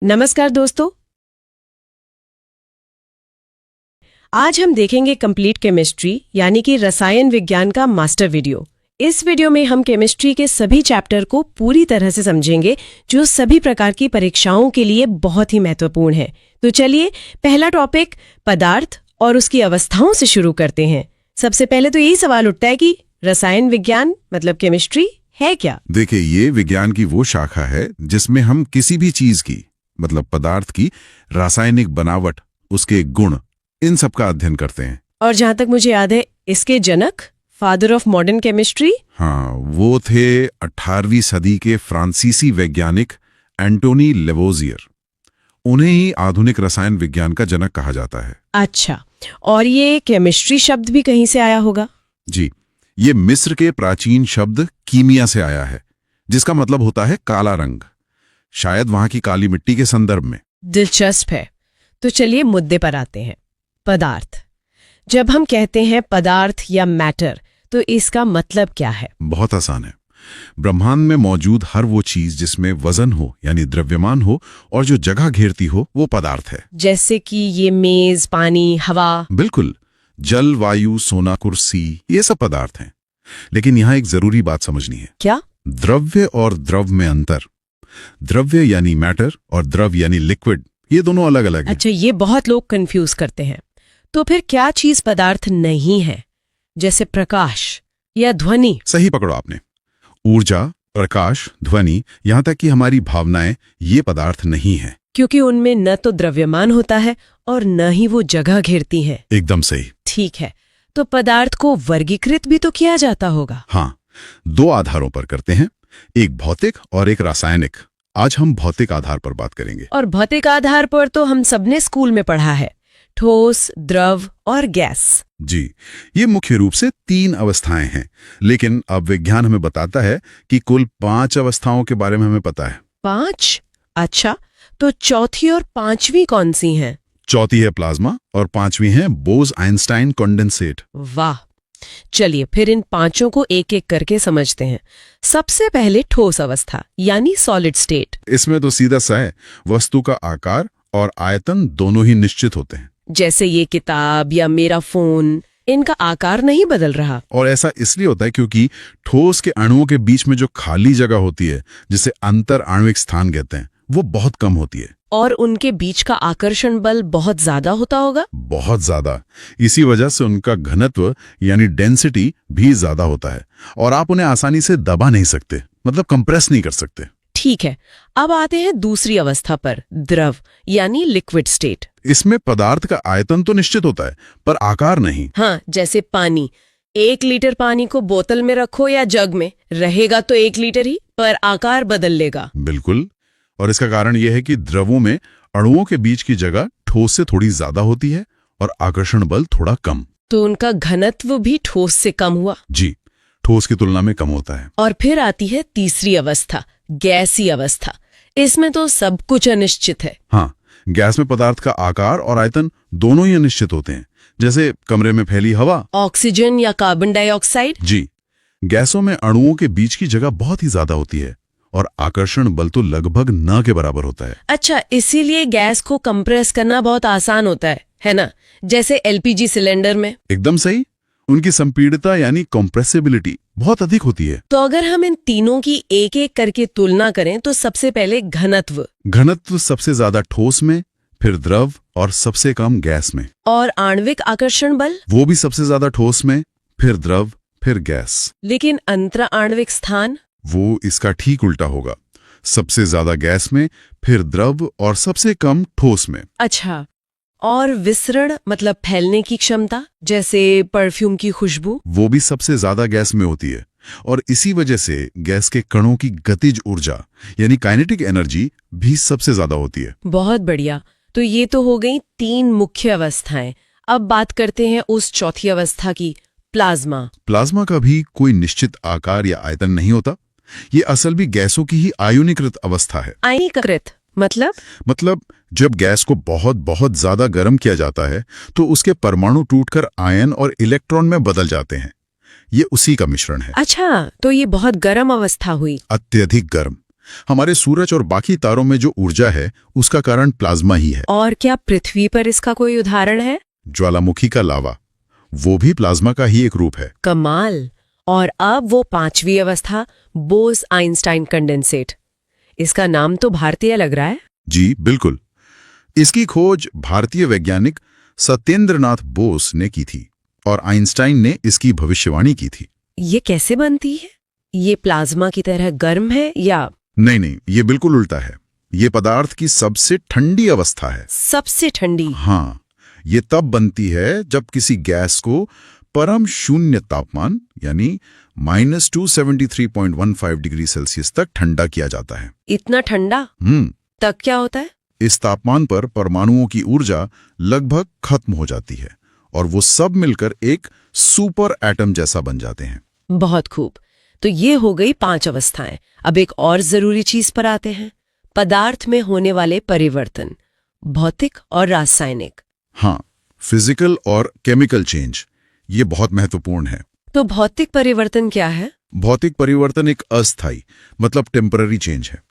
नमस्कार दोस्तों, आज हम देखेंगे कंप्लीट केमिस्ट्री यानी कि रसायन विज्ञान का मास्टर वीडियो। इस वीडियो में हम केमिस्ट्री के सभी चैप्टर को पूरी तरह से समझेंगे जो सभी प्रकार की परीक्षाओं के लिए बहुत ही महत्वपूर्ण है। तो चलिए पहला टॉपिक पदार्थ और उसकी अवस्थाओं से शुरू करते हैं। सबसे पहले तो यही सवाल उठता है कि रसायन विज्ञान मतलब केमिस्ट्री है क्या? देखिए, ये विज्ञान की वो शाखा है जिसमें हम किसी भी चीज की मतलब पदार्थ की रासायनिक बनावट, उसके गुण, इन सब का अध्ययन करते हैं। और जहां तक मुझे याद है, इसके जनक फादर ऑफ मॉडर्न केमिस्ट्री, हाँ, वो थे 18वीं सदी के फ्रांसीसी वैज्ञानिक एंटोनी लेवोजियर। उन्हें ही आधुनिक रसायन विज्ञान का जनक कहा जाता है। अच्छा, और ये केमिस्ट्री शब्द भी कहीं से आया होगा? जी, ये मिस्र के प्राचीन शब्द कीमिया से आया है, जिसका मतलब होता है काला रंग, शायद वहां की काली मिट्टी के संदर्भ में। दिलचस्प है। तो चलिए मुद्दे पर आते हैं। पदार्थ। जब हम कहते हैं पदार्थ या मैटर, तो इसका मतलब क्या है? बहुत आसान है। ब्रह्मांड में मौजूद हर वो चीज जिसमें वजन हो यानी द्रव्यमान हो और जो जगह घेरती हो, वो पदार्थ है। जैसे कि ये मेज, पानी, हवा। बिल्कुल, जल, वायु, सोना, कुर्सी, ये सब पदार्थ हैं। लेकिन यहाँ एक जरूरी बात समझनी है। क्या? द्रव्य और द्रव में अंतर। द्रव्य यानी मैटर और द्रव यानी लिक्विड, ये दोनों अलग अलग हैं। अच्छा, ये बहुत लोग कंफ्यूज करते हैं। तो फिर क्या चीज पदार्थ नहीं है? जैसे प्रकाश या ध्वनि? सही पकड़ो आपने। ऊर्जा, प्रकाश, ध्वनि, यहाँ तक कि हमारी भावनाएं, ये पदार्थ नहीं है। क्योंकि उनमें न तो द्रव्यमान होता है और न ही वो जगह घेरती है। एकदम सही। ठीक है, तो पदार्थ को वर्गीकृत भी तो किया जाता होगा। हाँ, दो आधारों पर करते हैं, एक भौतिक और एक रासायनिक। आज हम भौतिक आधार पर बात करेंगे। और भौतिक आधार पर तो हम सबने स्कूल में पढ़ा है, ठोस, द्रव और गैस। जी, ये मुख्य रूप से 3 अवस्थाएं हैं, लेकिन अब विज्ञान हमें बताता है कि कुल 5 अवस्थाओं के बारे में हमें पता है। 5? अच्छा, तो चौथी और पांचवी कौन सी हैं? चौथी है प्लाज्मा और 5वीं है बोस-आइंस्टाइन कंडेंसेट। वाह, चलिए फिर इन पांचों को एक एक करके समझते हैं। सबसे पहले ठोस अवस्था यानी सॉलिड स्टेट। इसमें तो सीधा सा है, वस्तु का आकार और आयतन दोनों ही निश्चित होते हैं। जैसे ये किताब या मेरा फोन, इनका आकार नहीं बदल रहा। और ऐसा इसलिए होता है क्योंकि ठोस के अणुओं के बीच में जो खाली जगह होती है, जिसे अंतर आणविक स्थान कहते हैं, वो बहुत कम होती है। और उनके बीच का आकर्षण बल बहुत ज्यादा होता होगा? बहुत ज्यादा। इसी वजह से उनका घनत्व यानी डेंसिटी भी ज्यादा होता है और आप उन्हें आसानी से दबा नहीं सकते, मतलब कंप्रेस नहीं कर सकते। ठीक है, अब आते हैं दूसरी अवस्था पर, द्रव यानी लिक्विड स्टेट। इसमें पदार्थ का आयतन तो निश्चित होता है, पर आकार नहीं। हाँ, जैसे पानी। 1 लीटर पानी को बोतल में रखो या जग में, रहेगा तो 1 लीटर ही, पर आकार बदल लेगा। बिल्कुल, और इसका कारण यह है कि द्रवों में अणुओं के बीच की जगह ठोस से थोड़ी ज्यादा होती है और आकर्षण बल थोड़ा कम। तो उनका घनत्व भी ठोस से कम हुआ। जी, ठोस की तुलना में कम होता है। और फिर आती है तीसरी अवस्था, गैसीय अवस्था। इसमें तो सब कुछ अनिश्चित है। हाँ, गैस में पदार्थ का आकार और आयतन दोनों ही अनिश्चित होते हैं, जैसे कमरे में फैली हवा, ऑक्सीजन या कार्बन डाइऑक्साइड। जी, गैसों में अणुओं के बीच की जगह बहुत ही ज्यादा होती है और आकर्षण बल तो लगभग न के बराबर होता है। अच्छा, इसीलिए गैस को कंप्रेस करना बहुत आसान होता है ना? जैसे एलपीजी सिलेंडर में। एकदम सही। उनकी संपीड़ितता यानी कंप्रेसिबिलिटी बहुत अधिक होती है। तो अगर हम इन तीनों की एक एक करके तुलना करें तो सबसे पहले घनत्व। घनत्व सबसे ज्यादा ठोस में, फिर द्रव और सबसे कम गैस में। और आणविक आकर्षण बल? वो भी सबसे ज्यादा ठोस में, फिर द्रव, फिर गैस। लेकिन अंतर आणविक स्थान? वो इसका ठीक उल्टा होगा, सबसे ज्यादा गैस में, फिर द्रव और सबसे कम ठोस में। अच्छा, और विसरण मतलब फैलने की क्षमता, जैसे परफ्यूम की खुशबू? वो भी सबसे ज्यादा गैस में होती है और इसी वजह से गैस के कणों की गतिज ऊर्जा यानी काइनेटिक एनर्जी भी सबसे ज्यादा होती है। बहुत बढ़िया। तो ये तो हो गई 3 मुख्य अवस्थाएं। अब बात करते हैं उस चौथी अवस्था की, प्लाज्मा। प्लाज्मा का भी कोई निश्चित आकार या आयतन नहीं होता। ये असल भी गैसों की ही आयोनीकृत अवस्था है। आयनीकृत मतलब जब गैस को बहुत बहुत ज्यादा गर्म किया जाता है तो उसके परमाणु टूटकर आयन और इलेक्ट्रॉन में बदल जाते हैं। ये उसी का मिश्रण है। अच्छा, तो ये बहुत गर्म अवस्था हुई। अत्यधिक गर्म। हमारे सूरज और बाकी तारों में जो ऊर्जा है उसका कारण प्लाज्मा ही है। और क्या पृथ्वी पर इसका कोई उदाहरण है? ज्वालामुखी का लावा, वो भी प्लाज्मा का ही एक रूप है। कमाल। और अब वो पांचवी अवस्था, बोस आइंस्टाइन कंडेंसेट। इसका नाम तो भारतीय लग रहा है। जी बिल्कुल। इसकी खोज भारतीय वैज्ञानिक सत्येंद्रनाथ बोस ने की थी और आइंस्टाइन ने इसकी भविष्यवाणी की थी। ये कैसे बनती है? ये प्लाज्मा की तरह गर्म है या? नहीं, ये बिल्कुल उल्टा है। ये पदार्थ की सबसे ठंडी अवस्था है। सबसे ठंडी? हाँ, ये तब बनती है जब किसी गैस को परम शून्य तापमान यानी -273.15 डिग्री सेल्सियस तक ठंडा किया जाता है। इतना ठंडा? तब क्या होता है? इस तापमान पर परमाणुओं की ऊर्जा लगभग खत्म हो जाती है और वो सब मिलकर एक सुपर एटम जैसा बन जाते हैं। बहुत खूब। तो ये हो गई 5 अवस्थाएं। अब एक और जरूरी चीज पर आते हैं, पदार्थ में होने वाले परिवर्तन, भौतिक और रासायनिक। हाँ, फिजिकल और केमिकल चेंज, ये बहुत महत्वपूर्ण है। तो भौतिक परिवर्तन क्या है? भौतिक परिवर्तन एक अस्थायी मतलब टेम्पररी चेंज है।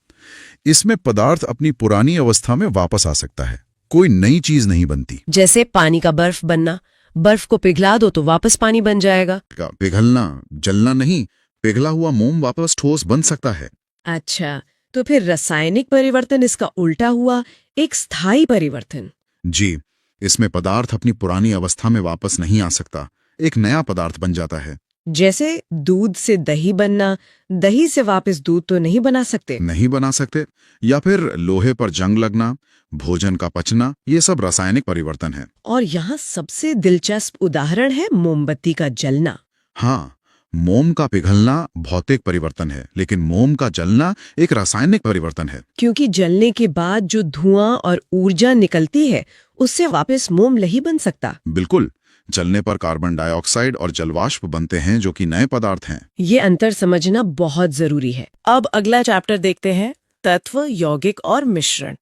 इसमें पदार्थ अपनी पुरानी अवस्था में वापस आ सकता है, कोई नई चीज नहीं बनती। जैसे पानी का बर्फ बनना, बर्फ को पिघला दो तो वापस पानी बन जाएगा। पिघलना, जलना नहीं, पिघला हुआ मोम वापस ठोस बन सकता है। अच्छा, तो फिर रासायनिक परिवर्तन इसका उल्टा हुआ, एक स्थायी परिवर्तन। जी, इसमें पदार्थ अपनी पुरानी अवस्था में वापस नहीं आ सकता, एक नया पदार्थ बन जाता है। जैसे दूध से दही बनना, दही से वापस दूध तो नहीं बना सकते। नहीं बना सकते। या फिर लोहे पर जंग लगना, भोजन का पचना, ये सब रासायनिक परिवर्तन है। और यहाँ सबसे दिलचस्प उदाहरण है मोमबत्ती का जलना। हाँ, मोम का पिघलना भौतिक परिवर्तन है, लेकिन मोम का जलना एक रासायनिक परिवर्तन है। क्योंकि जलने के बाद जो धुआं और ऊर्जा निकलती है उससे वापस मोम नहीं बन सकता। बिल्कुल, जलने पर कार्बन डाइऑक्साइड और जलवाष्प बनते हैं जो कि नए पदार्थ हैं। ये अंतर समझना बहुत जरूरी है। अब अगला चैप्टर देखते हैं, तत्व, यौगिक और मिश्रण।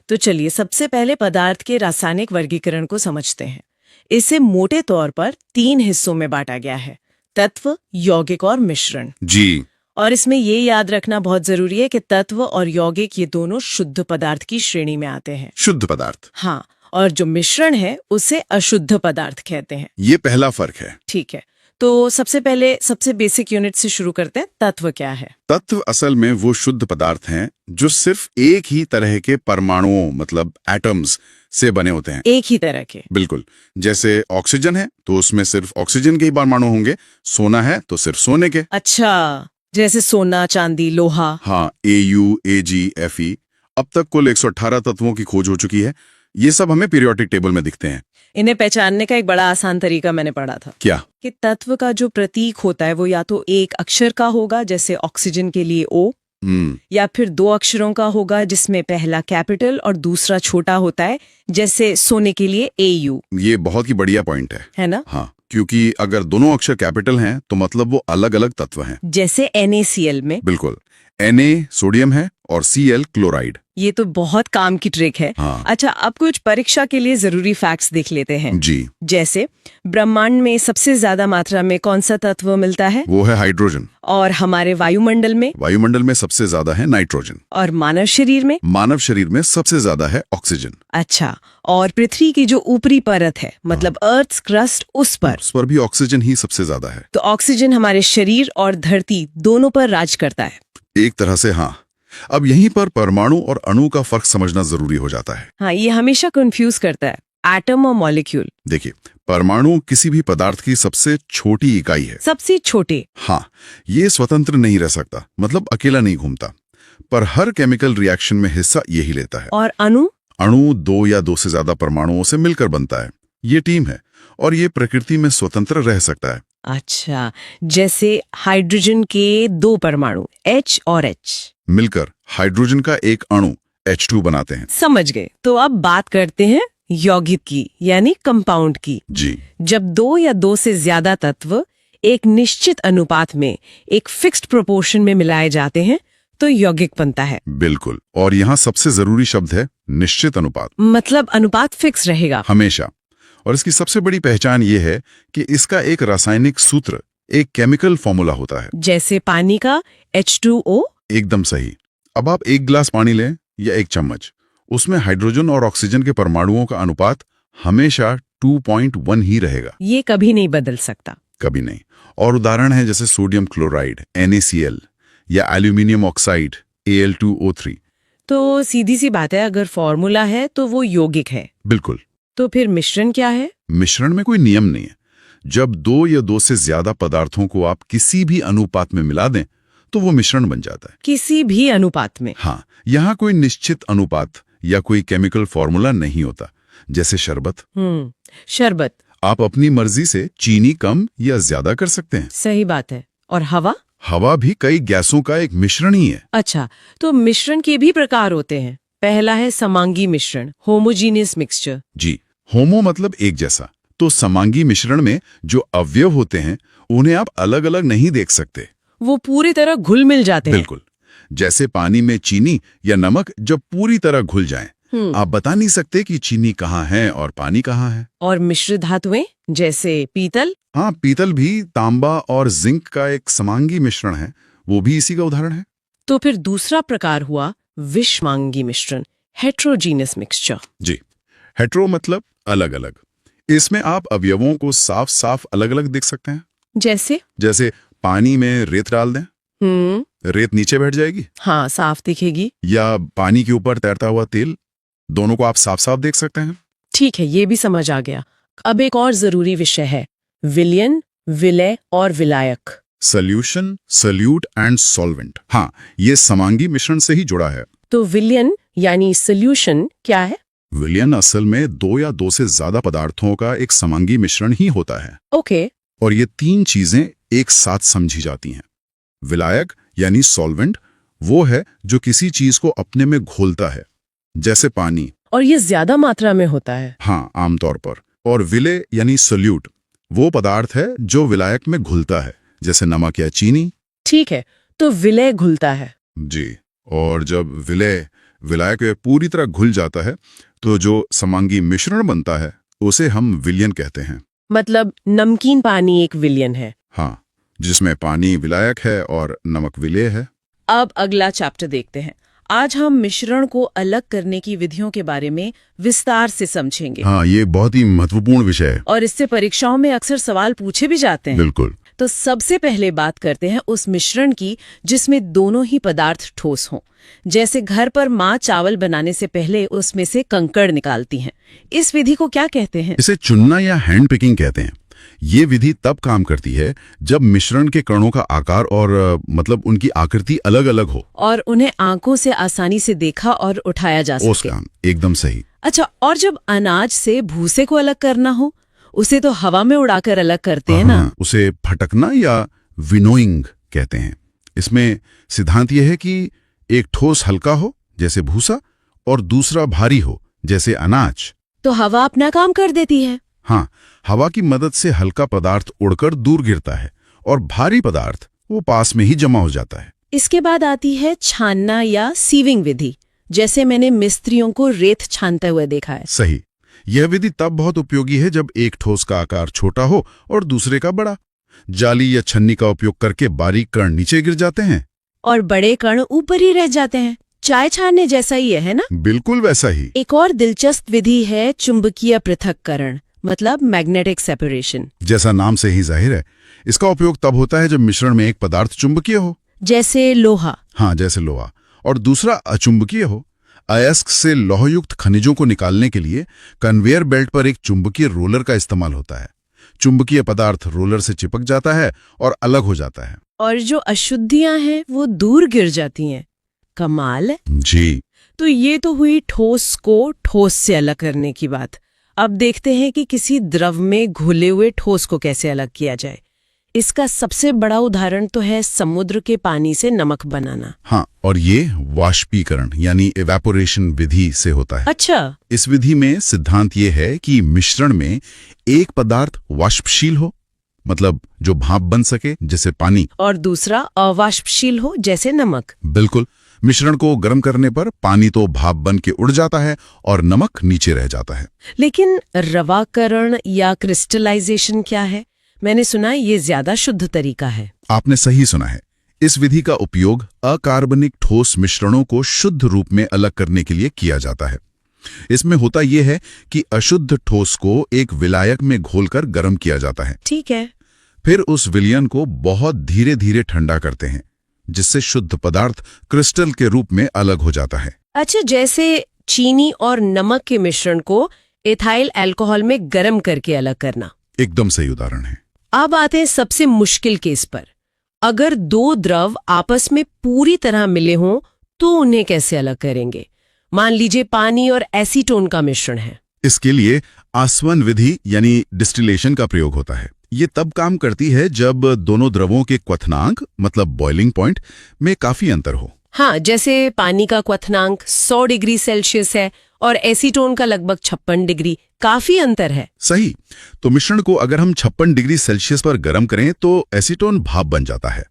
तो चलिए सबसे पहले पदार्थ के रासायनिक वर्गीकरण को समझते हैं। इसे मोटे तौर पर 3 हिस्सों में बांटा गया है, तत्व, यौगिक और मिश्रण। जी। और इसमें ये याद रखना बहुत जरूरी है कि तत्व और यौगिक ये दोनों शुद्ध पदार्थ की श्रेणी में आते हैं। शुद्ध पदार्थ। हाँ, और जो मिश्रण है उसे अशुद्ध पदार्थ कहते हैं। ये पहला फर्क है। ठीक है, तो सबसे पहले सबसे बेसिक यूनिट से शुरू करते हैं। तत्व क्या है? तत्व असल में वो शुद्ध पदार्थ हैं जो सिर्फ एक ही तरह के परमाणुओं मतलब एटम्स से बने होते हैं। एक ही तरह के? बिल्कुल। जैसे ऑक्सीजन है तो उसमें सिर्फ ऑक्सीजन के ही परमाणु होंगे, सोना है तो सिर्फ सोने के। अच्छा, जैसे सोना, चांदी, लोहा। हाँ, Au, Ag, Fe। अब तक कुल 118 तत्वों की खोज हो चुकी है। ये सब हमें पीरियोडिक टेबल में दिखते हैं। इन्हें पहचानने का एक बड़ा आसान तरीका मैंने पढ़ा था। क्या? कि तत्व का जो प्रतीक होता है वो या तो एक अक्षर का होगा, जैसे ऑक्सीजन के लिए O, या फिर 2 अक्षरों का होगा जिसमें पहला कैपिटल और दूसरा छोटा होता है, जैसे सोने के लिए Au। ये बहुत ही बढ़िया पॉइंट है ना? हाँ, क्योंकि अगर दोनों अक्षर कैपिटल हैं तो मतलब वो अलग अलग तत्व हैं। जैसे NaCl में। बिल्कुल, Na सोडियम है और Cl क्लोराइड। ये तो बहुत काम की ट्रिक है। हाँ। अच्छा, अब कुछ परीक्षा के लिए जरूरी फैक्ट्स देख लेते हैं। जी। जैसे ब्रह्मांड में सबसे ज्यादा मात्रा में कौन सा तत्व मिलता है? वो है हाइड्रोजन। और हमारे वायुमंडल में? वायुमंडल में सबसे ज्यादा है नाइट्रोजन। और मानव शरीर में? मानव शरीर में सबसे ज्यादा है ऑक्सीजन। अच्छा, और पृथ्वी की जो ऊपरी परत है मतलब अर्थ क्रस्ट, उस पर भी ऑक्सीजन ही सबसे ज्यादा है। तो ऑक्सीजन हमारे शरीर और धरती दोनों पर राज करता है। एक तरह से हाँ। अब यहीं पर परमाणु और अणु का फर्क समझना जरूरी हो जाता है। हाँ, ये हमेशा कंफ्यूज करता है, एटम और मॉलिक्यूल। देखिए, परमाणु किसी भी पदार्थ की सबसे छोटी इकाई है। सबसे छोटे? हाँ, ये स्वतंत्र नहीं रह सकता, मतलब अकेला नहीं घूमता, पर हर केमिकल रिएक्शन में हिस्सा यही लेता है। और अणु? अणु 2 या 2 से ज्यादा परमाणुओं से मिलकर बनता है। ये टीम है और ये प्रकृति में स्वतंत्र रह सकता है। अच्छा, जैसे हाइड्रोजन के 2 परमाणु H और H मिलकर हाइड्रोजन का एक अणु H2 बनाते हैं। समझ गए। तो अब बात करते हैं यौगिक की, यानी कंपाउंड की। जी। जब 2 या 2 से ज्यादा तत्व एक निश्चित अनुपात में, एक फिक्स्ड प्रोपोर्शन में मिलाए जाते हैं तो यौगिक बनता है। बिल्कुल, और यहाँ सबसे जरूरी शब्द है निश्चित अनुपात। मतलब अनुपात फिक्स रहेगा हमेशा। और इसकी सबसे बड़ी पहचान ये है कि इसका एक रासायनिक सूत्र, एक केमिकल फॉर्मूला होता है। जैसे पानी का H2O। एकदम सही। अब आप एक गिलास पानी लें या एक चम्मच, उसमें हाइड्रोजन और ऑक्सीजन के परमाणुओं का अनुपात हमेशा 2.1 ही रहेगा, ये कभी नहीं बदल सकता। कभी नहीं। और उदाहरण है जैसे सोडियम क्लोराइड NaCl या एल्यूमिनियम ऑक्साइड Al2O3। तो सीधी सी बात है, अगर फॉर्मूला है तो वो यौगिक है। बिल्कुल। तो फिर मिश्रण क्या है? मिश्रण में कोई नियम नहीं है। जब दो या दो से ज्यादा पदार्थों को आप किसी भी अनुपात में मिला दें तो वो मिश्रण बन जाता है। किसी भी अनुपात में? हाँ, यहाँ कोई निश्चित अनुपात या कोई केमिकल फॉर्मूला नहीं होता। जैसे शरबत, शरबत आप अपनी मर्जी से चीनी कम या ज्यादा कर सकते हैं। सही बात है। और हवा? हवा भी कई गैसों का एक मिश्रण ही है। अच्छा, तो मिश्रण के भी प्रकार होते हैं। पहला है समांगी मिश्रण, होमोजीनियस मिक्सचर। जी, होमो मतलब एक जैसा, तो समांगी मिश्रण में जो अवयव होते हैं उन्हें आप अलग अलग नहीं देख सकते, वो पूरी तरह घुल मिल जाते हैं। बिल्कुल। जैसे पानी में चीनी या नमक जब पूरी तरह घुल जाएं, आप बता नहीं सकते कि चीनी कहाँ है और पानी कहाँ है। और मिश्र धातुएं जैसे पीतल? हाँ, पीतल भी तांबा और जिंक का एक समांगी मिश्रण है, वो भी इसी का उदाहरण है। तो फिर दूसरा प्रकार हुआ विषमांगी मिश्रण, हेट्रोजीनियस मिक्सचर। जी, हेट्रो मतलब अलग अलग। इसमें आप अवयवों को साफ साफ अलग अलग देख सकते हैं। जैसे पानी में रेत डाल दें, रेत नीचे बैठ जाएगी। हाँ, साफ दिखेगी। या पानी के ऊपर तैरता हुआ तेल, दोनों को आप साफ साफ देख सकते हैं। ठीक है, ये भी समझ आ गया। अब एक और जरूरी विषय है, विलयन, विलय और विलायक। Solution, solute and solvent. हाँ, ये समांगी मिश्रण से ही जुड़ा है। तो विलयन यानी सॉल्यूशन क्या है? विलयन असल में दो या दो से ज्यादा पदार्थों का एक समांगी मिश्रण ही होता है। ओके। और ये तीन चीजें एक साथ समझी जाती हैं। विलायक यानी सॉल्वेंट वो है जो किसी चीज को अपने में घोलता है, जैसे पानी। और ये ज्यादा मात्रा में होता है? हाँ, आमतौर पर। और विलय यानी सॉल्यूट वो पदार्थ है जो विलायक में घुलता है, जैसे नमक या चीनी। ठीक है, तो विलय घुलता है। जी, और जब विलय विलायक में पूरी तरह घुल जाता है तो जो समांगी मिश्रण बनता है उसे हम विलयन कहते हैं। मतलब नमकीन पानी एक विलयन है? हाँ, जिसमें पानी विलायक है और नमक विलेय है। अब अगला चैप्टर देखते हैं। आज हम मिश्रण को अलग करने की विधियों के बारे में विस्तार से समझेंगे। हाँ, ये बहुत ही महत्वपूर्ण विषय है और इससे परीक्षाओं में अक्सर सवाल पूछे भी जाते हैं। बिल्कुल। तो सबसे पहले बात करते हैं उस मिश्रण की जिसमें दोनों ही पदार्थ ठोस हों। जैसे घर पर माँ चावल बनाने से पहले उसमें से कंकड़ निकालती हैं। इस विधि को क्या कहते हैं? इसे चुनना या हैंड पिकिंग कहते हैं। ये विधि तब काम करती है जब मिश्रण के कणों का आकार और मतलब उनकी आकृति अलग अलग हो और उन्हें आंखों से आसानी से देखा और उठाया जा सके। एकदम सही। अच्छा, और जब अनाज से भूसे को अलग करना हो, उसे तो हवा में उड़ाकर अलग करते हैं ना? उसे फटकना या विनोइंग कहते हैं। इसमें सिद्धांत यह है कि एक ठोस हल्का हो जैसे भूसा और दूसरा भारी हो जैसे अनाज। तो हवा अपना काम कर देती है? हाँ, हवा की मदद से हल्का पदार्थ उड़कर दूर गिरता है और भारी पदार्थ वो पास में ही जमा हो जाता है। इसके बाद आती है छानना या सीविंग विधि, जैसे मैंने मिस्त्रियों को रेत छानते हुए देखा है। सही। यह विधि तब बहुत उपयोगी है जब एक ठोस का आकार छोटा हो और दूसरे का बड़ा। जाली या छन्नी का उपयोग करके बारीक कण नीचे गिर जाते हैं और बड़े कण ऊपर ही रह जाते हैं। चाय छानने जैसा ही है ना? बिल्कुल वैसा ही। एक और दिलचस्प विधि है चुंबकीय पृथक्करण, मतलब मैग्नेटिक सेपरेशन। जैसा नाम से ही जाहिर है, इसका उपयोग तब होता है जब मिश्रण में एक पदार्थ चुंबकीय हो, जैसे लोहा। हाँ, जैसे लोहा, और दूसरा अचुंबकीय हो। अयस्क से लौहयुक्त खनिजों को निकालने के लिए कन्वेयर बेल्ट पर एक चुंबकीय रोलर का इस्तेमाल होता है। चुंबकीय पदार्थ रोलर से चिपक जाता है और अलग हो जाता है, और जो अशुद्धियां हैं वो दूर गिर जाती हैं। कमाल है। जी। तो ये तो हुई ठोस को ठोस से अलग करने की बात। अब देखते हैं कि किसी द्रव में घुले हुए ठोस को कैसे अलग किया जाए। इसका सबसे बड़ा उदाहरण तो है समुद्र के पानी से नमक बनाना। हाँ, और ये वाष्पीकरण यानी इवेपोरेशन विधि से होता है। अच्छा। इस विधि में सिद्धांत ये है कि मिश्रण में एक पदार्थ वाष्पशील हो, मतलब जो भाप बन सके जैसे पानी, और दूसरा अवाष्पशील हो जैसे नमक। बिल्कुल। मिश्रण को गर्म करने पर पानी तो भाप बन के उड़ जाता है और नमक नीचे रह जाता है। लेकिन रवाकरण या क्रिस्टलाइजेशन क्या है? मैंने सुना ये ज्यादा शुद्ध तरीका है। आपने सही सुना है। इस विधि का उपयोग अकार्बनिक ठोस मिश्रणों को शुद्ध रूप में अलग करने के लिए किया जाता है। इसमें होता यह है कि अशुद्ध ठोस को एक विलायक में घोलकर गर्म किया जाता है। ठीक है। फिर उस विलयन को बहुत धीरे धीरे ठंडा करते हैं, जिससे शुद्ध पदार्थ क्रिस्टल के रूप में अलग हो जाता है। अच्छा, जैसे चीनी और नमक के मिश्रण को एथाइल अल्कोहल में गर्म करके अलग करना। एकदम सही उदाहरण है। अब आते हैं सबसे मुश्किल केस पर। अगर दो द्रव आपस में पूरी तरह मिले हों तो उन्हें कैसे अलग करेंगे? मान लीजिए पानी और एसीटोन का मिश्रण है। इसके लिए आसवन विधि यानी डिस्टिलेशन का प्रयोग होता है। ये तब काम करती है जब दोनों द्रवों के क्वथनांक मतलब बॉइलिंग पॉइंट में काफी अंतर हो। हाँ, जैसे पानी का क्वथनांक 100 डिग्री सेल्सियस है और एसीटोन का लगभग 56 डिग्री, काफी अंतर है। सही। तो मिश्रण को अगर हम 56 डिग्री सेल्सियस पर गर्म करें तो एसीटोन भाप बन जाता है।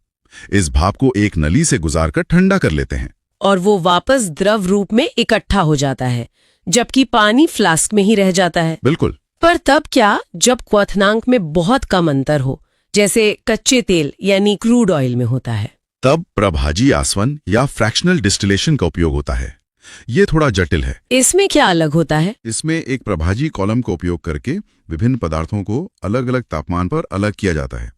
इस भाप को एक नली से गुजारकर ठंडा कर लेते हैं और वो वापस द्रव रूप में इकट्ठा हो जाता है, जबकि पानी फ्लास्क में ही रह जाता है। बिल्कुल। पर तब क्या, जब क्वथनांक में बहुत कम अंतर हो, जैसे कच्चे तेल यानी क्रूड ऑयल में होता है? तब प्रभाजी आसवन या फ्रैक्शनल डिस्टिलेशन का उपयोग होता है। ये थोड़ा जटिल है। इसमें क्या अलग होता है? इसमें एक प्रभाजी कॉलम का उपयोग करके विभिन्न पदार्थों को अलग अलग तापमान पर अलग किया जाता है।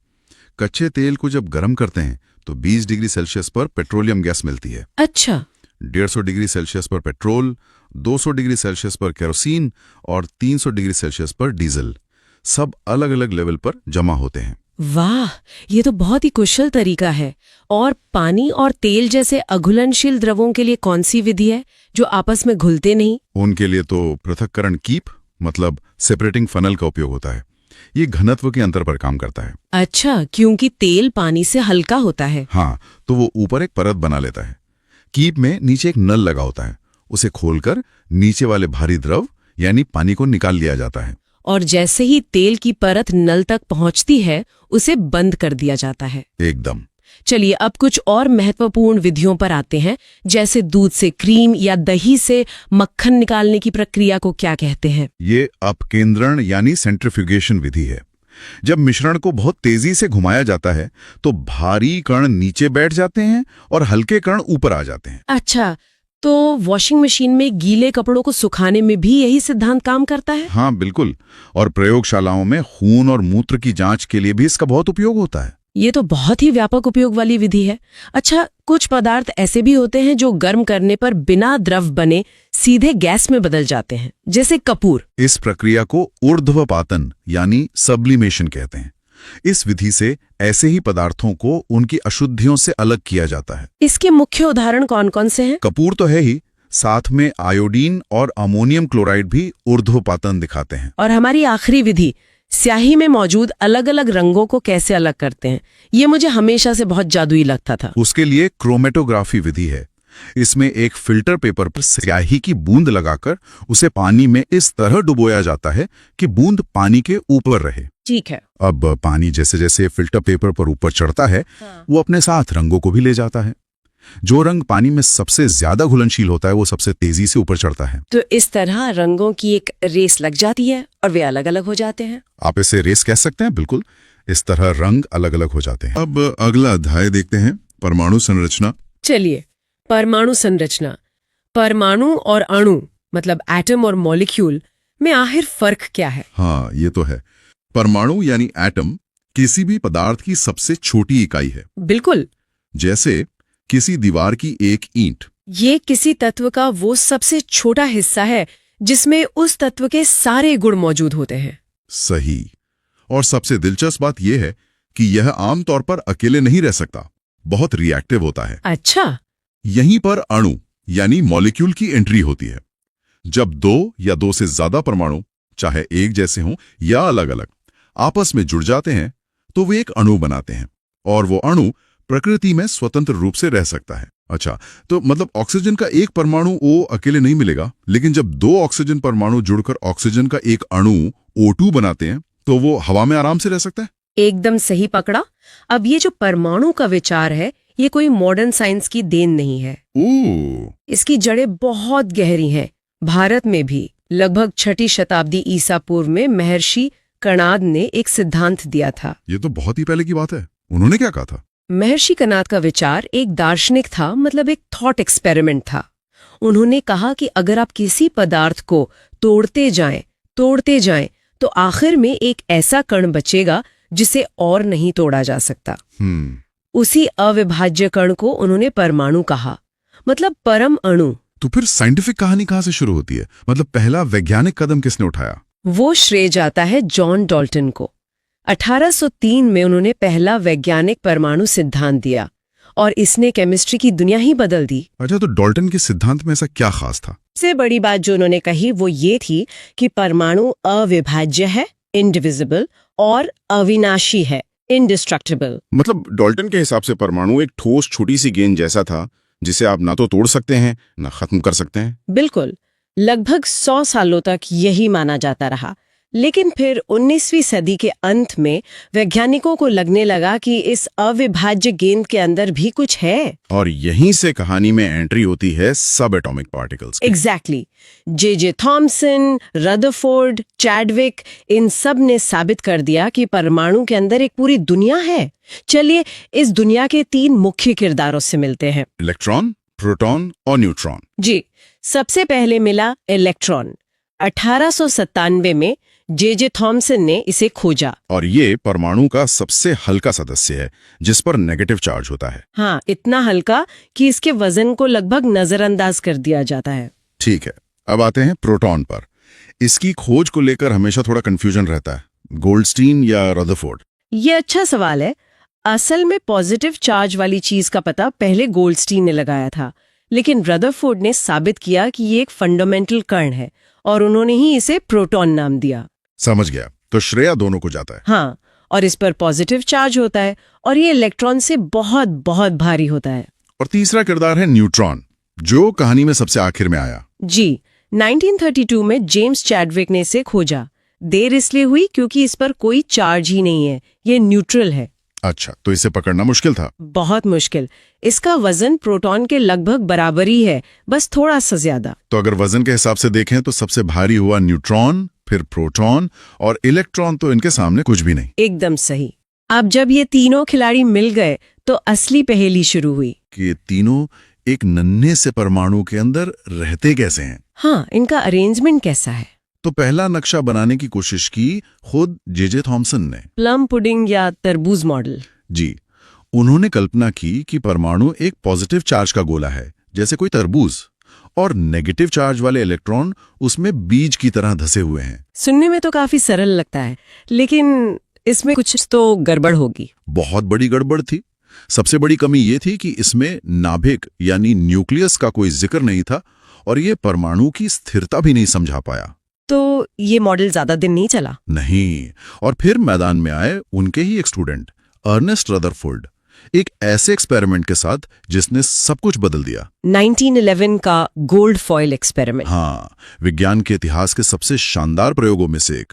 कच्चे तेल को जब गर्म करते हैं तो 20 डिग्री सेल्सियस पर पेट्रोलियम गैस मिलती है। अच्छा। 150 डिग्री सेल्सियस पर पेट्रोल, 200 डिग्री सेल्सियस पर केरोसिन और 300 डिग्री सेल्सियस पर डीजल, सब अलग अलग लेवल पर जमा होते हैं। वाह, ये तो बहुत ही कुशल तरीका है। और पानी और तेल जैसे अघुलनशील द्रवों के लिए कौन सी विधि है जो आपस में घुलते नहीं? उनके लिए तो पृथक्करण कीप मतलब सेपरेटिंग फनल का उपयोग होता है। ये घनत्व के अंतर पर काम करता है। अच्छा, क्योंकि तेल पानी से हल्का होता है। हाँ, तो वो ऊपर एक परत बना लेता है। कीप में नीचे एक नल लगा होता है, उसे खोलकर नीचे वाले भारी द्रव यानी पानी को निकाल लिया जाता है। और जैसे ही तेल की परत नल तक पहुंचती है उसे बंद कर दिया जाता है। एकदम। चलिए अब कुछ और महत्वपूर्ण विधियों पर आते हैं, जैसे दूध से क्रीम या दही से मक्खन निकालने की प्रक्रिया को क्या कहते हैं? ये अपकेंद्रण यानी सेंट्रिफ्यूगेशन विधि है। जब मिश्रण को बहुत तेजी से घुमाया जाता है तो भारी कण नीचे बैठ जाते हैं और हल्के कण ऊपर आ जाते हैं। अच्छा, तो वॉशिंग मशीन में गीले कपड़ों को सुखाने में भी यही सिद्धांत काम करता है? हाँ बिल्कुल। और प्रयोगशालाओं में खून और मूत्र की जांच के लिए भी इसका बहुत उपयोग होता है। ये तो बहुत ही व्यापक उपयोग वाली विधि है। अच्छा, कुछ पदार्थ ऐसे भी होते हैं जो गर्म करने पर बिना द्रव बने सीधे गैस में बदल जाते हैं, जैसे कपूर। इस प्रक्रिया को ऊर्ध्वपातन यानी सब्लिमेशन कहते हैं। इस विधि से ऐसे ही पदार्थों को उनकी अशुद्धियों से अलग किया जाता है। इसके मुख्य उदाहरण कौन कौन से हैं? कपूर तो है ही, साथ में आयोडीन और अमोनियम क्लोराइड भी ऊर्ध्वपातन दिखाते हैं। और हमारी आखिरी विधि, स्याही में मौजूद अलग अलग रंगों को कैसे अलग करते हैं, ये मुझे हमेशा से बहुत जादुई लगता था। उसके लिए क्रोमेटोग्राफी विधि है। इसमें एक फिल्टर पेपर पर स्याही की बूंद लगाकर उसे पानी में इस तरह डुबोया जाता है कि बूंद पानी के ऊपर रहे। ठीक है। अब पानी जैसे जैसे फिल्टर पेपर पर ऊपर चढ़ता है, वो अपने साथ रंगों को भी ले जाता है। जो रंग पानी में सबसे ज्यादा घुलनशील होता है वो सबसे तेजी से ऊपर चढ़ता है। तो इस तरह रंगों की एक रेस लग जाती है और वे अलग अलग हो जाते हैं। आप इसे रेस कह सकते हैं। बिल्कुल, इस तरह रंग अलग अलग हो जाते हैं। अब अगला अध्याय देखते हैं, परमाणु संरचना। चलिए, परमाणु संरचना। परमाणु और अणु मतलब एटम और मॉलिक्यूल में आखिर फर्क क्या है? हाँ, ये तो है। परमाणु यानी एटम किसी भी पदार्थ की सबसे छोटी इकाई है। बिल्कुल। जैसे किसी दीवार की एक ईंट। ये किसी तत्व का वो सबसे छोटा हिस्सा है जिसमें उस तत्व के सारे गुण मौजूद होते हैं। सही। और सबसे दिलचस्प बात यह है कि यह आमतौर पर अकेले नहीं रह सकता, बहुत रिएक्टिव होता है। अच्छा। यहीं पर अणु यानी मॉलिक्यूल की एंट्री होती है। जब दो या दो से ज्यादा परमाणु, चाहे एक जैसे हों या अलग अलग, आपस में जुड़ जाते हैं तो वे एक अणु बनाते हैं, और वो अणु प्रकृति में स्वतंत्र रूप से रह सकता है। अच्छा, तो मतलब ऑक्सीजन का एक परमाणु वो अकेले नहीं मिलेगा, लेकिन जब दो ऑक्सीजन परमाणु जुड़कर ऑक्सीजन का एक अणु O2 बनाते हैं तो वो हवा में आराम से रह सकता है। एकदम सही पकड़ा। अब ये जो परमाणु का विचार है, ये कोई मॉडर्न साइंस की देन नहीं है। इसकी जड़ें बहुत गहरी हैं। भारत में भी लगभग 6वीं शताब्दी ईसा पूर्व में महर्षि कणाद ने एक सिद्धांत दिया था। ये तो बहुत ही पहले की बात है। उन्होंने क्या कहा था? महर्षि कनाद का विचार एक दार्शनिक था, मतलब एक थॉट एक्सपेरिमेंट था। उन्होंने कहा कि अगर आप किसी पदार्थ को तोड़ते जाएं, तो आखिर में एक ऐसा कण बचेगा जिसे और नहीं तोड़ा जा सकता। उसी अविभाज्य कण को उन्होंने परमाणु कहा, मतलब परम अणु। तो फिर साइंटिफिक कहानी कहां से शुरू होती है? मतलब पहला वैज्ञानिक कदम किसने उठाया? वो श्रेय जाता है जॉन डाल्टन को। 1803 में उन्होंने पहला वैज्ञानिक परमाणु सिद्धांत दिया और इसने केमिस्ट्री की दुनिया ही बदल दी। अच्छा, तो डाल्टन के सिद्धांत में ऐसा क्या खास था? सबसे बड़ी बात जो उन्होंने कही वो ये थी कि परमाणु अविभाज्य है, इंडिविजिबल, और अविनाशी है, इंडिस्ट्रक्टिबल। मतलब डाल्टन के हिसाब से परमाणु एक ठोस छोटी सी गेंद जैसा था जिसे आप ना तो तोड़ सकते हैं ना खत्म कर सकते हैं। बिल्कुल, लगभग 100 सालों तक यही माना जाता रहा। लेकिन फिर 19वीं सदी के अंत में वैज्ञानिकों को लगने लगा कि इस अविभाज्य गेंद के अंदर भी कुछ है। और यहीं से कहानी में एंट्री होती है सब एटॉमिक पार्टिकल्स की। Exactly. J Thomson, Rutherford, Chadwick, इन सब ने साबित कर दिया कि परमाणु के अंदर एक पूरी दुनिया है। चलिए इस दुनिया के 3 मुख्य किरदारों से मिलते हैं। इलेक्ट्रॉन, प्रोटॉन और न्यूट्रॉन। जी, सबसे पहले मिला इलेक्ट्रॉन। 1897 में जे थॉमसन ने इसे खोजा। और ये परमाणु का सबसे हल्का सदस्य है जिस पर नेगेटिव चार्ज होता है। हाँ, इतना हल्का कि इसके वजन को लगभग नजरअंदाज कर दिया जाता है। ठीक है, अब आते हैं प्रोटॉन पर। इसकी खोज को लेकर हमेशा थोड़ा कंफ्यूजन रहता है, गोल्डस्टीन या रदरफोर्ड। ये अच्छा सवाल है। असल में पॉजिटिव चार्ज वाली चीज का पता पहले गोल्डस्टीन ने लगाया था, लेकिन रदरफोर्ड ने साबित किया कि ये एक फंडामेंटल कण है और उन्होंने ही इसे प्रोटॉन नाम दिया। समझ गया, तो श्रेया दोनों को जाता है। हाँ, और इस पर पॉजिटिव चार्ज होता है और ये इलेक्ट्रॉन से बहुत बहुत भारी होता है। और तीसरा किरदार है न्यूट्रॉन, जो कहानी में सबसे आखिर में आया। जी, 1932 में जेम्स चैडविक ने इसे खोजा। देर इसलिए हुई क्योंकि इस पर कोई चार्ज ही नहीं है, ये न्यूट्रल है। अच्छा, तो इसे पकड़ना मुश्किल था। बहुत मुश्किल। इसका वजन प्रोटॉन के लगभग बराबर ही है, बस थोड़ा सा ज्यादा। तो अगर वजन के हिसाब से देखें तो सबसे भारी हुआ न्यूट्रॉन, फिर प्रोटॉन और इलेक्ट्रॉन तो इनके सामने कुछ भी नहीं। एकदम सही। अब जब ये तीनों खिलाड़ी मिल गए तो असली पहेली शुरू हुई कि ये तीनों एक नन्हे से परमाणु के अंदर रहते कैसे हैं। हाँ, इनका अरेंजमेंट कैसा है। तो पहला नक्शा बनाने की कोशिश की खुद जे थॉमसन ने। प्लम पुडिंग या तरबूज मॉडल। जी, उन्होंने कल्पना की कि परमाणु एक पॉजिटिव चार्ज का गोला है, जैसे कोई तरबूज, और नेगेटिव चार्ज वाले इलेक्ट्रॉन उसमें बीज की तरह धसे हुए हैं। सुनने में तो काफी सरल लगता है, लेकिन इसमें कुछ तो गड़बड़ होगी। बहुत बड़ी गड़बड़ थी। सबसे बड़ी कमी ये थी कि इसमें नाभिक यानी न्यूक्लियस का कोई जिक्र नहीं था और ये परमाणु की स्थिरता भी नहीं समझा पाया। तो ये मॉडल ज्यादा दिन नहीं चला। नहीं, और फिर मैदान में आए उनके ही एक स्टूडेंट अर्नेस्ट रदरफोर्ड, एक ऐसे एक्सपेरिमेंट के साथ जिसने सब कुछ बदल दिया। 1911 का गोल्ड फॉयल एक्सपेरिमेंट। हाँ, विज्ञान के इतिहास के सबसे शानदार प्रयोगों में से एक।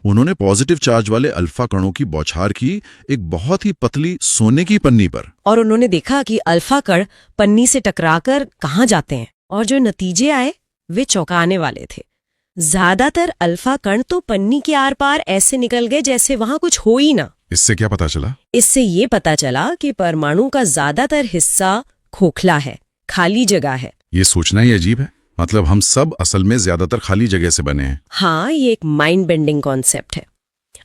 उन्होंने पॉजिटिव चार्ज वाले अल्फा कणों की बौछार की एक बहुत ही पतली सोने की पन्नी पर, और उन्होंने देखा कि अल्फा कण पन्नी से टकराकर कहाँ जाते हैं, और जो नतीजे आए वे चौंकाने वाले थे। ज्यादातर अल्फा कण तो पन्नी के आर पार ऐसे निकल गए जैसे वहां कुछ हो ही ना। इससे क्या पता चला? इससे ये पता चला कि परमाणु का ज्यादातर हिस्सा खोखला है, खाली जगह है। ये सोचना ही अजीब है। मतलब हम सब असल में ज्यादातर खाली जगह से बने हैं। हाँ, ये एक माइंड बेंडिंग कॉन्सेप्ट है।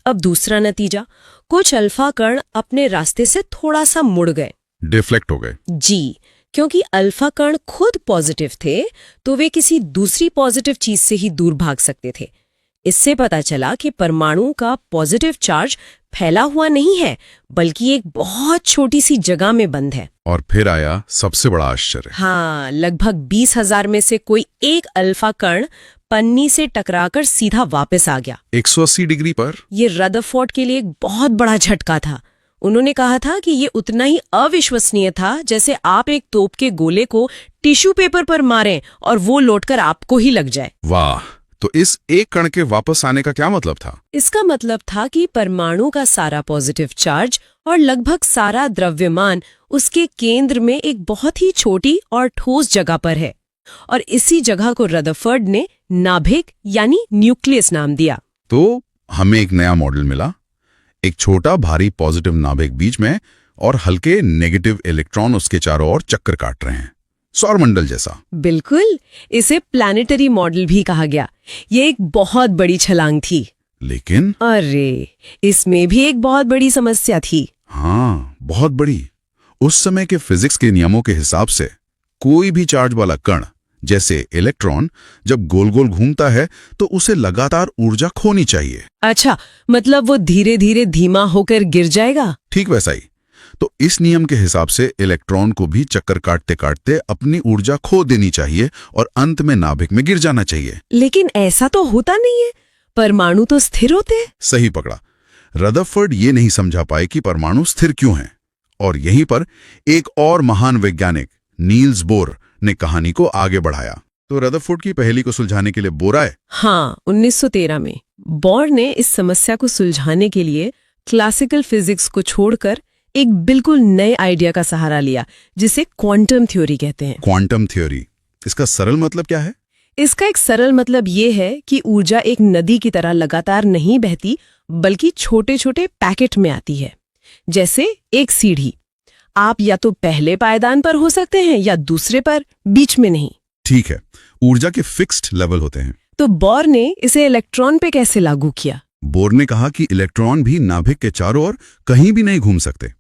अब दूसरा नतीजा, कुछ अल्फा कण अपने रास्ते से थोड़ा सा मुड़ गए, डिफ्लेक्ट हो गए। जी, क्योंकि अल्फा कण खुद पॉजिटिव थे तो वे किसी दूसरी पॉजिटिव चीज से ही दूर भाग सकते थे। इससे पता चला कि परमाणु का पॉजिटिव चार्ज फैला हुआ नहीं है, बल्कि एक बहुत छोटी सी जगह में बंद है। और फिर आया सबसे बड़ा आश्चर्य। हाँ, लगभग 20,000 में से कोई एक अल्फा कण पन्नी से टकराकर सीधा वापस आ गया 180 डिग्री पर। ये रदरफोर्ड के लिए एक बहुत बड़ा झटका था। उन्होंने कहा था कि ये उतना ही अविश्वसनीय था जैसे आप एक तोप के गोले को टिश्यू पेपर पर मारें और वो लौटकर आपको ही लग जाए। वाह, तो इस एक कण के वापस आने का क्या मतलब था? इसका मतलब था कि परमाणु का सारा पॉजिटिव चार्ज और लगभग सारा द्रव्यमान उसके केंद्र में एक बहुत ही छोटी और ठोस जगह पर है, और इसी जगह को रदरफोर्ड ने नाभिक यानी न्यूक्लियस नाम दिया। तो हमें एक नया मॉडल मिला, एक छोटा भारी पॉजिटिव नाभिक बीच में और हल्के नेगेटिव इलेक्ट्रॉन उसके चारों ओर चक्कर काट रहे हैं, सौरमंडल जैसा। बिल्कुल, इसे प्लैनेटरी मॉडल भी कहा गया। ये एक बहुत बड़ी छलांग थी। लेकिन अरे, इसमें भी एक बहुत बड़ी समस्या थी। हाँ, बहुत बड़ी। उस समय के फिजिक्स के नियमों के हिसाब से कोई भी चार्ज वाला कण जैसे इलेक्ट्रॉन जब गोल गोल घूमता है तो उसे लगातार ऊर्जा खोनी चाहिए। अच्छा, मतलब वो धीरे धीरे धीमा होकर गिर जाएगा? ठीक वैसा ही। तो इस नियम के हिसाब से इलेक्ट्रॉन को भी चक्कर काटते काटते अपनी ऊर्जा खो देनी चाहिए और अंत में नाभिक में गिर जाना चाहिए। लेकिन ऐसा तो होता नहीं है, परमाणु तो स्थिर होते हैं। सही पकड़ा। रदरफोर्ड ये नहीं समझा पाए कि परमाणु स्थिर क्यों हैं, और यहीं पर एक और महान वैज्ञानिक नील्स बोर ने कहानी को आगे बढ़ाया। तो रदरफोर्ड की पहेली को सुलझाने के लिए बोर आए। हाँ, 1913 में बोर ने इस समस्या को सुलझाने के लिए क्लासिकल फिजिक्स को छोड़कर एक बिल्कुल नए आइडिया का सहारा लिया, जिसे क्वांटम थ्योरी कहते हैं। क्वांटम थ्योरी, इसका सरल मतलब क्या है? इसका एक सरल मतलब ये है कि ऊर्जा एक नदी की तरह लगातार नहीं बहती, बल्कि छोटे छोटे पैकेट में आती है। जैसे एक सीढ़ी, आप या तो पहले पायदान पर हो सकते हैं या दूसरे पर, बीच में नहीं। ठीक है, ऊर्जा के फिक्स्ड लेवल होते हैं। तो बोर ने इसे इलेक्ट्रॉन पे कैसे लागू किया? बोर ने कहा कि इलेक्ट्रॉन भी नाभिक के चारों ओर कहीं भी नहीं घूम सकते।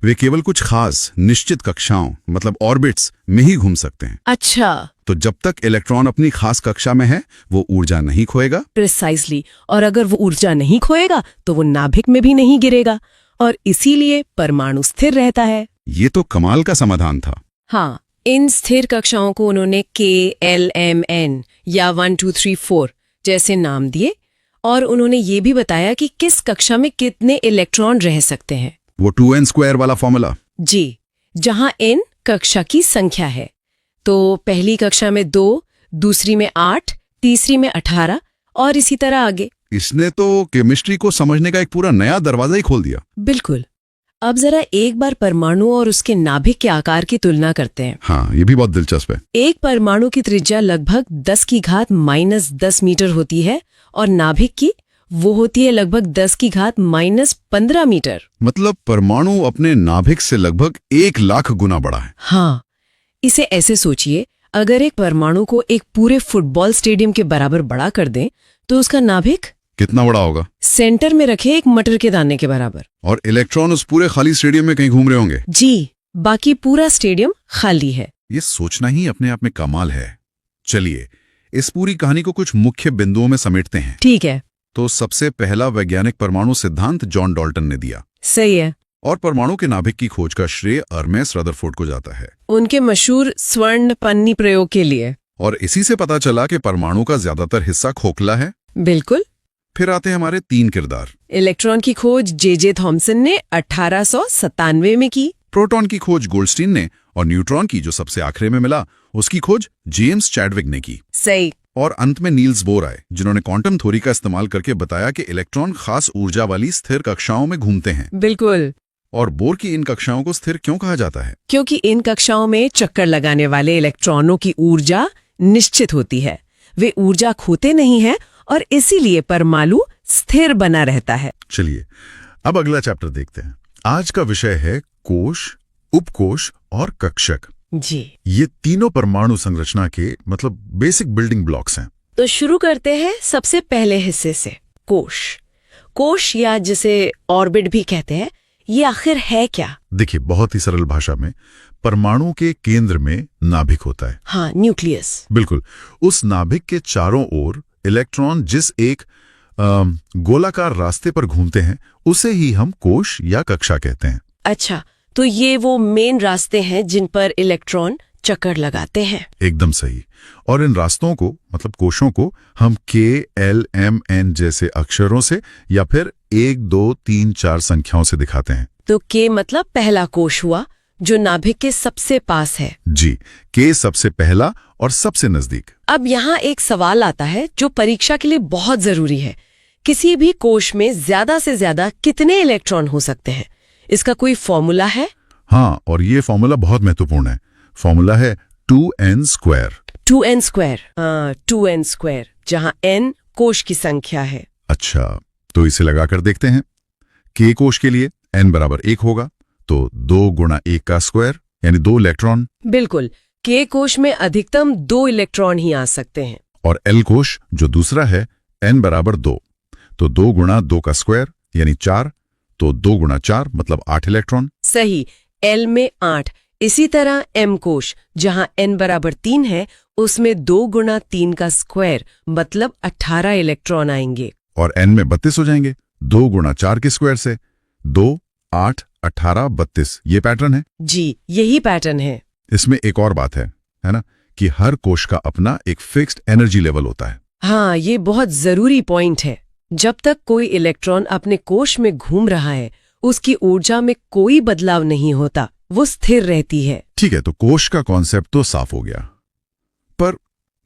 वे केवल कुछ खास निश्चित कक्षाओं मतलब ऑर्बिट्स में ही घूम सकते हैं। अच्छा, तो जब तक इलेक्ट्रॉन अपनी खास कक्षा में है वो ऊर्जा नहीं खोएगा। प्रिसाइजली। और अगर वो ऊर्जा नहीं खोएगा तो वो नाभिक में भी नहीं गिरेगा, और इसीलिए परमाणु स्थिर रहता है। ये तो कमाल का समाधान था। हाँ, इन स्थिर कक्षाओं को उन्होंने KLMN या 1 2 3 4 जैसे नाम दिए, और उन्होंने ये भी बताया कि किस कक्षा में कितने इलेक्ट्रॉन रह सकते हैं। वो 2n² वाला फॉर्मूला। जी, जहां n कक्षा की संख्या है। तो पहली कक्षा में 2, दूसरी में 8, तीसरी में 18 और इसी तरह आगे। इसने तो केमिस्ट्री को समझने का एक पूरा नया दरवाजा ही खोल दिया। बिल्कुल। अब जरा एक बार परमाणु और उसके नाभिक के आकार की तुलना करते हैं। हाँ, ये भी बहुत दिलचस्प है। एक परमाणु की त्रिज्या लगभग 10⁻⁻10 मीटर होती है, और नाभिक की वो होती है लगभग 10⁻⁻15 मीटर। मतलब परमाणु अपने नाभिक से लगभग 1,00,000 गुना बड़ा है। हाँ, इसे ऐसे सोचिए, अगर एक परमाणु को एक पूरे फुटबॉल स्टेडियम के बराबर बड़ा कर दें तो उसका नाभिक कितना बड़ा होगा? सेंटर में रखे एक मटर के दाने के बराबर। और इलेक्ट्रॉन उस पूरे खाली स्टेडियम में कहीं घूम रहे होंगे। जी, बाकी पूरा स्टेडियम खाली है। ये सोचना ही अपने आप में कमाल है। चलिए, इस पूरी कहानी को कुछ मुख्य बिंदुओं में समेटते हैं। ठीक है। तो सबसे पहला वैज्ञानिक परमाणु सिद्धांत जॉन डाल्टन ने दिया, सही है। और परमाणु के नाभिक की खोज का श्रेय हर्मेस रदरफोर्ड को जाता है, उनके मशहूर स्वर्ण पन्नी प्रयोग के लिए। और इसी से पता चला कि परमाणु का ज्यादातर हिस्सा खोखला है। बिल्कुल। फिर आते हैं हमारे 3 किरदार। इलेक्ट्रॉन की खोज जे थॉमसन ने 1897 में की। प्रोटॉन की खोज गोल्डस्टीन ने, और न्यूट्रॉन की जो सबसे आखिरी में मिला उसकी खोज जेम्स चैडविक ने की। सही। और अंत में नील्स बोर आए, जिन्होंने क्वांटम थ्योरी का इस्तेमाल करके बताया कि इलेक्ट्रॉन खास ऊर्जा वाली स्थिर कक्षाओं में घूमते हैं। बिल्कुल। और बोर की इन कक्षाओं को स्थिर क्यों कहा जाता है? क्योंकि इन कक्षाओं में चक्कर लगाने वाले इलेक्ट्रॉनों की ऊर्जा निश्चित होती है, वे ऊर्जा खोते नहीं हैं, और इसीलिए परमाणु स्थिर बना रहता है। चलिए, अब अगला चैप्टर देखते हैं। आज का विषय है कोश, उपकोश और कक्षक। जी। ये तीनों परमाणु संरचना के मतलब बेसिक बिल्डिंग ब्लॉक्स हैं। तो शुरू करते हैं सबसे पहले हिस्से से, कोश। कोश या जिसे ऑर्बिट भी कहते हैं, ये आखिर है क्या? देखिए, बहुत ही सरल भाषा में परमाणु के केंद्र में नाभिक होता है। हाँ, न्यूक्लियस। बिल्कुल। उस नाभिक के चारों ओर इलेक्ट्रॉन जिस एक गोलाकार रास्ते पर घूमते हैं उसे ही हम कोश या कक्षा कहते हैं। अच्छा, तो ये वो मेन रास्ते हैं जिन पर इलेक्ट्रॉन चक्कर लगाते हैं। एकदम सही। और इन रास्तों को मतलब कोशों को हम KLMN जैसे अक्षरों से या फिर 1 2 3 4 संख्याओं से दिखाते हैं। तो K मतलब पहला कोश हुआ, जो नाभिक के सबसे पास है। जी, K सबसे पहला और सबसे नजदीक। अब यहाँ एक सवाल आता है जो परीक्षा के लिए बहुत जरूरी है। किसी भी कोश में ज्यादा से ज्यादा कितने इलेक्ट्रॉन हो सकते हैं? इसका कोई फॉर्मूला है? हाँ, और ये फॉर्मूला बहुत महत्वपूर्ण है। फॉर्मूला है 2n²। 2n², जहाँ n कोश की संख्या है। अच्छा, तो इसे लगाकर देखते हैं। K कोश के लिए n बराबर 1 होगा, तो 2 गुणा 1 का स्क्वायर यानी 2 इलेक्ट्रॉन, बिल्कुल, K कोश में अधिकतम 2 इलेक्ट्रॉन ही आ सकते हैं। और L कोश जो दूसरा है n बराबर 2, तो 2 गुणा 2 का स्क्वायर यानी 4, तो 2 गुणा 4 मतलब 8 इलेक्ट्रॉन। सही, L में 8। इसी तरह M कोश जहां n बराबर 3 है, उसमें 2 गुणा 3 का स्क्वायर मतलब 18 इलेक्ट्रॉन आएंगे। और n में 32 हो जाएंगे 2 गुणा 4 के स्क्वायर से। 2, 8, 18, 32 ये पैटर्न है। जी, यही पैटर्न है। इसमें एक और बात है ना, कि हर कोश का अपना एक फिक्स्ड एनर्जी लेवल होता है। हाँ, ये बहुत जरूरी पॉइंट है। जब तक कोई इलेक्ट्रॉन अपने कोश में घूम रहा है, उसकी ऊर्जा में कोई बदलाव नहीं होता, वो स्थिर रहती है। ठीक है, तो कोश का कॉन्सेप्ट तो साफ हो गया, पर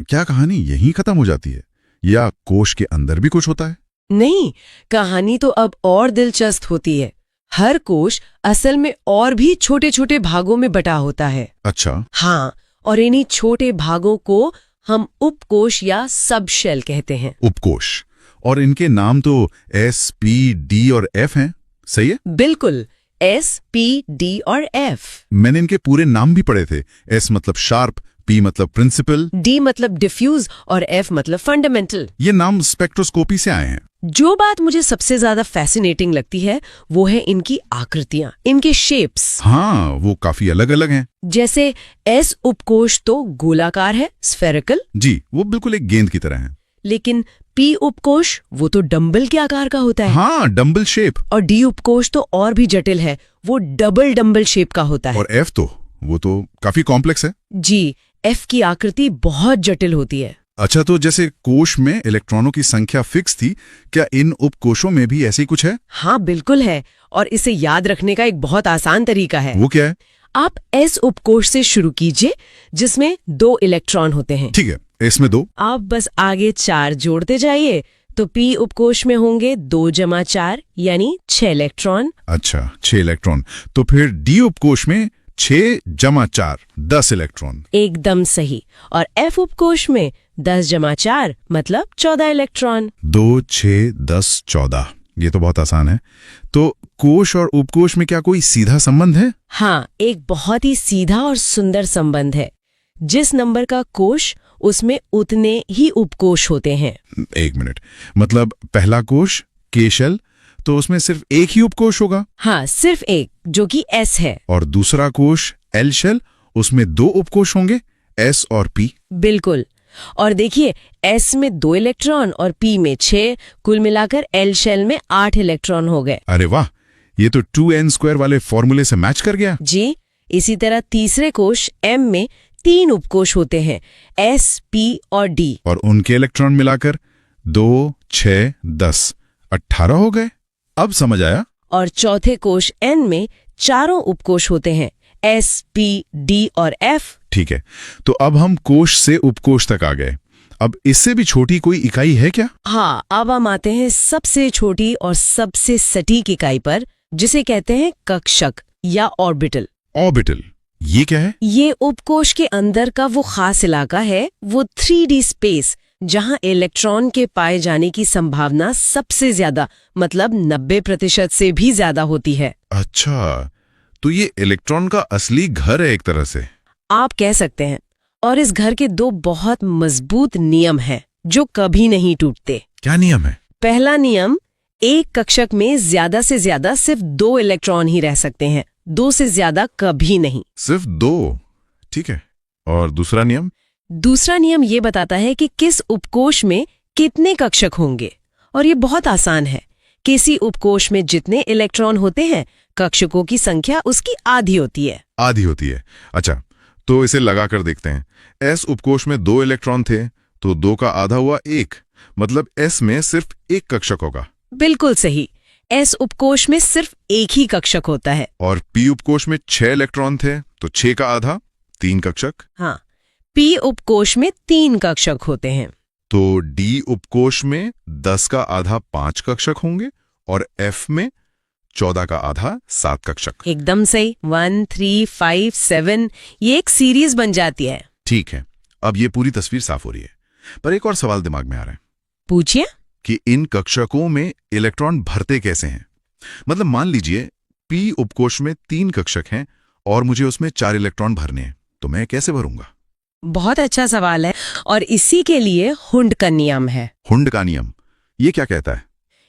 क्या कहानी यहीं खत्म हो जाती है या कोश के अंदर भी कुछ होता है? नहीं, कहानी तो अब और दिलचस्प होती है। हर कोश असल में और भी छोटे छोटे भागों में बटा होता है। अच्छा, हाँ, और इन्हीं छोटे भागों को हम उपकोश या सब शेल कहते हैं। उपकोश, और इनके नाम तो S, P, D और F हैं, सही है? बिल्कुल, S, P, D और F। मैंने इनके पूरे नाम भी पढ़े थे। S मतलब शार्प, P मतलब प्रिंसिपल, D मतलब डिफ्यूज और F मतलब फंडामेंटल। ये नाम स्पेक्ट्रोस्कोपी से आए हैं। जो बात मुझे सबसे ज्यादा फैसिनेटिंग लगती है वो है इनकी आकृतियां, इनके शेप्स। हाँ, वो काफी अलग अलग हैं। जैसे S उपकोश तो गोलाकार है, स्फेरिकल, जी, वो बिल्कुल एक गेंद की तरह है। लेकिन P उपकोश वो तो डंबल के आकार का होता है। हाँ, डंबल शेप। और D उपकोश तो और भी जटिल है, वो डबल डंबल शेप का होता है। और F तो वो तो काफी कॉम्प्लेक्स है। जी, F की आकृति बहुत जटिल होती है। अच्छा, तो जैसे कोश में इलेक्ट्रॉनों की संख्या फिक्स थी, क्या इन उपकोशों में भी ऐसी कुछ है? हाँ, बिल्कुल है, और इसे याद रखने का एक बहुत आसान तरीका है। वो क्या है? आप S उपकोश से शुरू कीजिए, जिसमें 2 इलेक्ट्रॉन होते हैं। ठीक है, इसमें 2। आप बस आगे 4 जोड़ते जाइए, तो P उपकोश में होंगे 2 जमा 4 यानी 6 इलेक्ट्रॉन। अच्छा, 6 इलेक्ट्रॉन। तो फिर D उपकोश में 6 जमा 4 10 इलेक्ट्रॉन। एकदम सही। और F उपकोश में 10 जमा 4 मतलब 14 इलेक्ट्रॉन। 2, 6, 10, 14। ये तो बहुत आसान है। तो कोश और उपकोश में क्या कोई सीधा संबंध है? हाँ, एक बहुत ही सीधा और सुंदर संबंध है। जिस नंबर का कोश, उसमें उतने ही उपकोश होते हैं। एक मिनट, मतलब पहला कोश K शेल, तो उसमें सिर्फ एक ही उपकोश होगा? हाँ, सिर्फ एक, जो कि S है। और दूसरा कोश L शेल, उसमें 2 उपकोश होंगे, S और P। बिल्कुल। और देखिए, S में 2 इलेक्ट्रॉन और P में 6, कुल मिलाकर L शेल में 8 इलेक्ट्रॉन हो गए। अरे वाह, ये तो 2n² वाले फॉर्मूले से मैच कर गया। जी, इसी तरह तीसरे कोश M में 3 उपकोश होते हैं, S, P और D। और उनके इलेक्ट्रॉन मिलाकर 2, 6, 10, 18 हो गए। अब समझ आया। और चौथे कोश N में 4 उपकोश होते हैं, S, P, D और F। ठीक है, तो अब हम कोश से उपकोश तक आ गए। अब इससे भी छोटी कोई इकाई है क्या? हाँ, अब हम आते हैं सबसे छोटी और सबसे सटीक इकाई पर, जिसे कहते हैं कक्षक या ऑर्बिटल। ऑर्बिटल, ये क्या है? ये उपकोश के अंदर का वो खास इलाका है, वो 3D स्पेस, जहां इलेक्ट्रॉन के पाए जाने की संभावना सबसे ज्यादा, मतलब 90% से भी ज्यादा होती है। अच्छा, तो ये इलेक्ट्रॉन का असली घर है एक तरह से। आप कह सकते हैं। और इस घर के 2 बहुत मजबूत नियम हैं, जो कभी नहीं टूटते। क्या नियम है? पहला नियम, एक कक्षक में ज्यादा से ज्यादा सिर्फ 2 इलेक्ट्रॉन ही रह सकते हैं, 2 से ज्यादा कभी नहीं। सिर्फ 2? ठीक है। और दूसरा नियम? दूसरा नियम ये बताता है कि किस उपकोश में कितने कक्षक होंगे, और ये बहुत आसान है। किसी उपकोश में जितने इलेक्ट्रॉन होते हैं, कक्षकों की संख्या उसकी आधी होती है। आधी होती है। अच्छा, तो इसे लगा कर देखते हैं। S उपकोश में 2 इलेक्ट्रॉन थे, तो 2 का आधा हुआ 1, मतलब S में सिर्फ 1 कक्षक होगा। बिल्कुल सही। S उपकोश में सिर्फ एक ही कक्षक होता है। और P उपकोश में 6 इलेक्ट्रॉन थे, तो 6 का आधा 3 कक्षक। हाँ, P उपकोश में 3 कक्षक होते हैं। तो D उपकोश में 10 का आधा 5 कक्षक होंगे, और F में 14 का आधा 7 कक्षक। एकदम सही। 1, 3, 5, 7, ये एक सीरीज बन जाती है। ठीक है, अब ये पूरी तस्वीर साफ हो रही है। पर एक और सवाल दिमाग में आ रहा है पूछिए। कि इन कक्षकों में इलेक्ट्रॉन भरते कैसे हैं? मतलब मान लीजिए पी उपकोष में 3 कक्षक हैं और मुझे उसमें 4 इलेक्ट्रॉन भरने हैं, तो मैं कैसे भरूंगा? बहुत अच्छा सवाल है और इसी के लिए हुंड का नियम है। हुंड का नियम, ये क्या कहता है?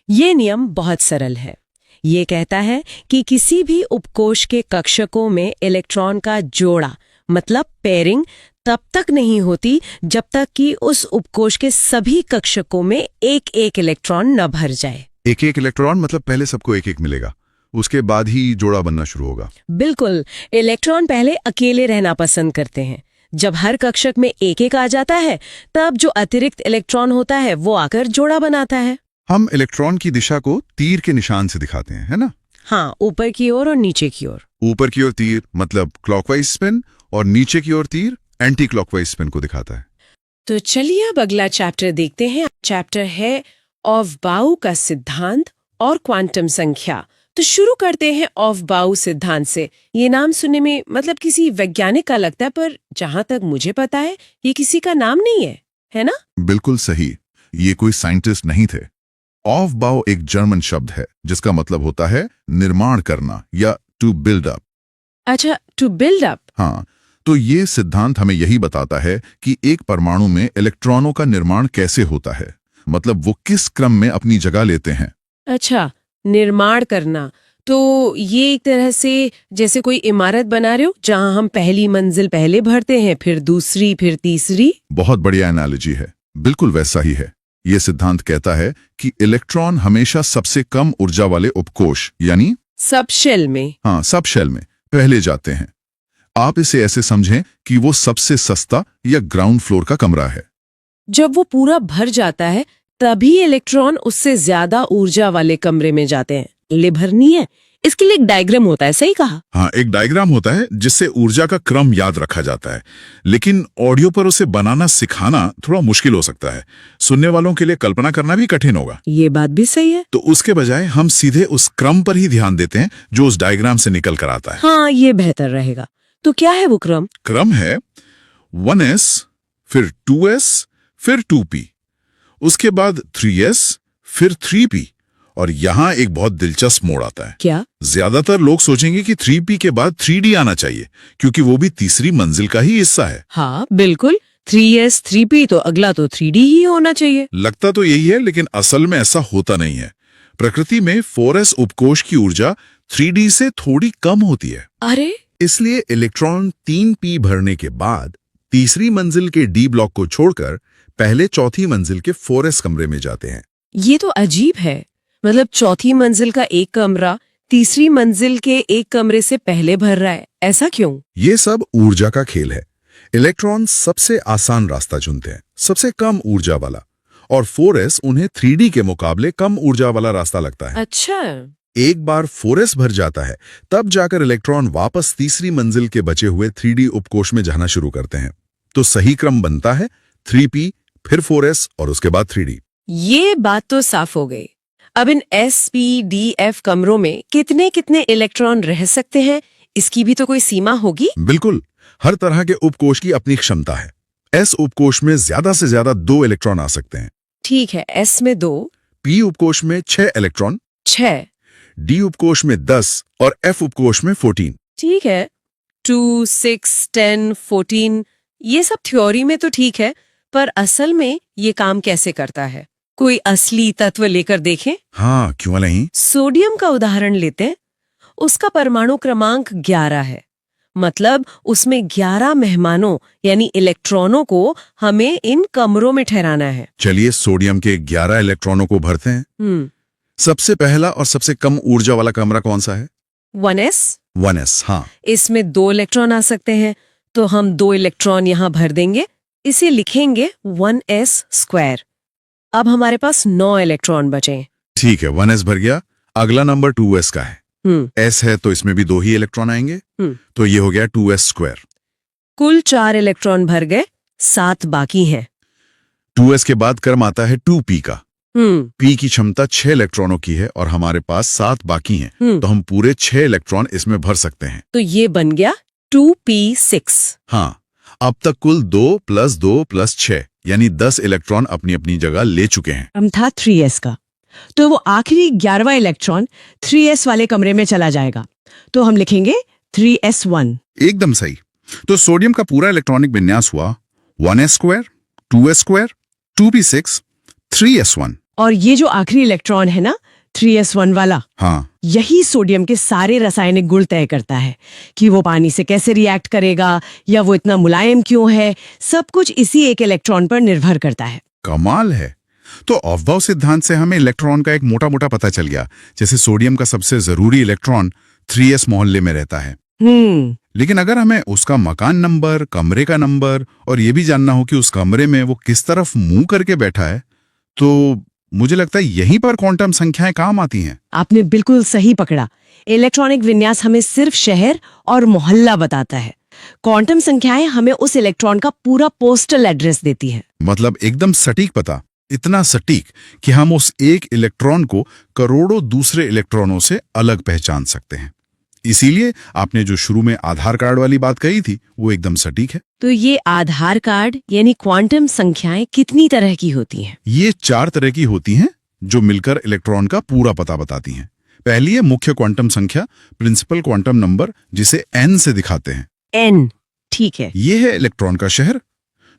ये नियम बहुत सरल है। ये कहता है कि किसी भी उपकोष के कक्षकों में इलेक्ट्रॉन का जोड़ा मतलब पेयरिंग तब तक नहीं होती जब तक कि उस उपकोष के सभी कक्षकों में एक एक इलेक्ट्रॉन न भर जाए। एक एक इलेक्ट्रॉन मतलब पहले सबको एक एक मिलेगा, उसके बाद ही जोड़ा बनना शुरू होगा। बिल्कुल, इलेक्ट्रॉन पहले अकेले रहना पसंद करते हैं। जब हर कक्षक में एक एक आ जाता है तब जो अतिरिक्त इलेक्ट्रॉन होता है वो आकर जोड़ा बनाता है। हम इलेक्ट्रॉन की दिशा को तीर के निशान से दिखाते हैं, है ना? हाँ, ऊपर की ओर और नीचे की ओर। ऊपर की ओर तीर मतलब क्लॉकवाइज स्पिन और नीचे की ओर तीर एंटी क्लॉकवाइज स्पिन को दिखाता है। तो चलिए अब अगला चैप्टर देखते हैं। चैप्टर है ऑफ-बाउ का सिद्धांत और क्वांटम संख्या। तो शुरू करते हैं ऑफ-बाउ सिद्धांत से। ये नाम सुनने में मतलब किसी वैज्ञानिक का लगता है, पर जहां तक मुझे पता है ये किसी का नाम नहीं है ना? बिल्कुल सही, ये कोई साइंटिस्ट नहीं थे। ऑफ बाउ एक जर्मन शब्द है जिसका मतलब होता है निर्माण करना या टू बिल्ड अप। अच्छा, टू बिल्ड अप। हाँ, तो ये सिद्धांत हमें यही बताता है कि एक परमाणु में इलेक्ट्रॉनों का निर्माण कैसे होता है, मतलब वो किस क्रम में अपनी जगह लेते हैं। अच्छा, निर्माण करना। तो ये एक तरह से जैसे कोई इमारत बना रहे हो जहां हम पहली मंजिल पहले भरते हैं, फिर दूसरी, फिर तीसरी। बहुत बढ़िया एनालॉजी है, बिल्कुल वैसा ही है। ये सिद्धांत कहता है कि इलेक्ट्रॉन हमेशा सबसे कम ऊर्जा वाले उपकोष यानी सब शेल में। हाँ, सब शेल में पहले जाते हैं। आप इसे ऐसे समझें कि वो सबसे सस्ता या ग्राउंड फ्लोर का कमरा है। जब वो पूरा भर जाता है तभी इलेक्ट्रॉन उससे ज्यादा ऊर्जा वाले कमरे में जाते हैं। ले भरनी है, इसके लिए एक डायग्राम होता है, सही कहा? हाँ, एक डायग्राम होता है जिससे ऊर्जा का क्रम याद रखा जाता है, लेकिन ऑडियो पर उसे बनाना सिखाना थोड़ा मुश्किल हो सकता है। सुनने वालों के लिए कल्पना करना भी कठिन होगा। ये बात भी सही है। तो उसके बजाय हम सीधे उस क्रम पर ही ध्यान देते हैं जो उस डायग्राम से निकल कर आता है। हाँ, ये बेहतर रहेगा। तो क्या है वो क्रम? क्रम है 1s, फिर 2s, फिर 2p, उसके बाद 3s, फिर 3p, और यहाँ एक बहुत दिलचस्प मोड़ आता है। क्या? ज्यादातर लोग सोचेंगे कि 3p के बाद 3d आना चाहिए क्योंकि वो भी तीसरी मंजिल का ही हिस्सा है। हाँ बिल्कुल, 3s 3p तो अगला तो 3d ही होना चाहिए। लगता तो यही है, लेकिन असल में ऐसा होता नहीं है। प्रकृति में 4s उपकोष की ऊर्जा 3d से थोड़ी कम होती है। अरे, इसलिए इलेक्ट्रॉन 3p भरने के बाद तीसरी मंजिल के d ब्लॉक को छोड़कर पहले चौथी मंजिल के 4s कमरे में जाते हैं। ये तो अजीब है। मतलब चौथी मंजिल का एक कमरा तीसरी मंजिल के एक कमरे से पहले भर रहा है, ऐसा क्यों? ये सब ऊर्जा का खेल है। इलेक्ट्रॉन सबसे आसान रास्ता चुनते हैं, सबसे कम ऊर्जा वाला, और 4s उन्हें 3d के मुकाबले कम ऊर्जा वाला रास्ता लगता है। अच्छा, एक बार 4s भर जाता है तब जाकर इलेक्ट्रॉन वापस तीसरी मंजिल के बचे हुए 3d उपकोष में जाना शुरू करते हैं। तो सही क्रम बनता है 3p, फिर 4s और उसके बाद 3d। ये बात तो साफ हो गई। अब इन s, p, d, f कमरों में कितने कितने इलेक्ट्रॉन रह सकते हैं, इसकी भी तो कोई सीमा होगी? बिल्कुल, हर तरह के उपकोष की अपनी क्षमता है। s उपकोष में ज्यादा से ज्यादा 2 इलेक्ट्रॉन आ सकते हैं। ठीक है, s में 2, p उपकोष में 6 इलेक्ट्रॉन, 6, d उपकोष में 10 और f उपकोष में 14। ठीक है, 2, 6, 10, 14 ये सब थ्योरी में तो ठीक है, पर असल में ये काम कैसे करता है? कोई असली तत्व लेकर देखें। हाँ, क्यों नहीं। सोडियम का उदाहरण लेते हैं। उसका परमाणु क्रमांक 11 है। मतलब उसमें 11 मेहमानों यानी इलेक्ट्रॉनों को हमें इन कमरों में ठहराना है। चलिए सोडियम के 11 इलेक्ट्रॉनों को भरते हैं। सबसे पहला और सबसे कम ऊर्जा वाला कमरा कौन सा है? 1s। 1s, हाँ। इसमें 2 इलेक्ट्रॉन आ सकते हैं, तो हम 2 इलेक्ट्रॉन यहाँ भर देंगे। इसे लिखेंगे 1s²। अब हमारे पास 9 इलेक्ट्रॉन बचे। ठीक है, 1s भर गया। अगला नंबर 2s का है। s है तो इसमें भी 2 ही इलेक्ट्रॉन आएंगे, तो ये हो गया 2s²। कुल 4 इलेक्ट्रॉन भर गए, 7 बाकी हैं। 2s के बाद क्रम आता है 2p का। p की क्षमता 6 इलेक्ट्रॉनों की है और हमारे पास 7 बाकी हैं, तो हम पूरे 6 इलेक्ट्रॉन इसमें भर सकते हैं। तो ये बन गया 2p6। हाँ, अब तक कुल 2 + 2 + 6 यानी 10 इलेक्ट्रॉन अपनी अपनी जगह ले चुके हैं। हम था 3s का, तो वो आखिरी 11वां इलेक्ट्रॉन 3s वाले कमरे में चला जाएगा। तो हम लिखेंगे 3s1। एकदम सही। तो सोडियम का पूरा इलेक्ट्रॉनिक विन्यास हुआ 1s², 2s², 2p6, 3s1। और ये जो आखिरी इलेक्ट्रॉन है ना 3s1 वाला, हाँ, यही सोडियम के सारे रासायनिक गुण तय करता है कि वो पानी से कैसे रिएक्ट करेगा या वो इतना मुलायम क्यों है। सब कुछ इसी एक इलेक्ट्रॉन पर निर्भर करता है। कमाल है। तो अफबाउ सिद्धांत से हमें इलेक्ट्रॉन का एक मोटा मोटा पता चल गया। जैसे सोडियम का सबसे जरूरी इलेक्ट्रॉन 3s मोहल्ले में रहता है। लेकिन अगर हमें उसका मकान नंबर, कमरे का नंबर और ये भी जानना हो कि उस कमरे में वो किस तरफ मुंह करके बैठा है, तो मुझे लगता है यहीं पर क्वांटम संख्याएं काम आती हैं। आपने बिल्कुल सही पकड़ा। इलेक्ट्रॉनिक विन्यास हमें सिर्फ शहर और मोहल्ला बताता है। क्वांटम संख्याएं हमें उस इलेक्ट्रॉन का पूरा पोस्टल एड्रेस देती हैं। मतलब एकदम सटीक पता, इतना सटीक कि हम उस एक इलेक्ट्रॉन को करोड़ों दूसरे इलेक्ट्रॉनों से अलग पहचान सकते हैं। इसीलिए आपने जो शुरू में आधार कार्ड वाली बात कही थी वो एकदम सटीक है। तो ये आधार कार्ड यानी क्वांटम संख्याएं कितनी तरह की होती हैं? ये 4 तरह की होती हैं जो मिलकर इलेक्ट्रॉन का पूरा पता बताती हैं। पहली है मुख्य क्वांटम संख्या, प्रिंसिपल क्वांटम नंबर, जिसे n से दिखाते हैं। n, ठीक है। ये है इलेक्ट्रॉन का शहर।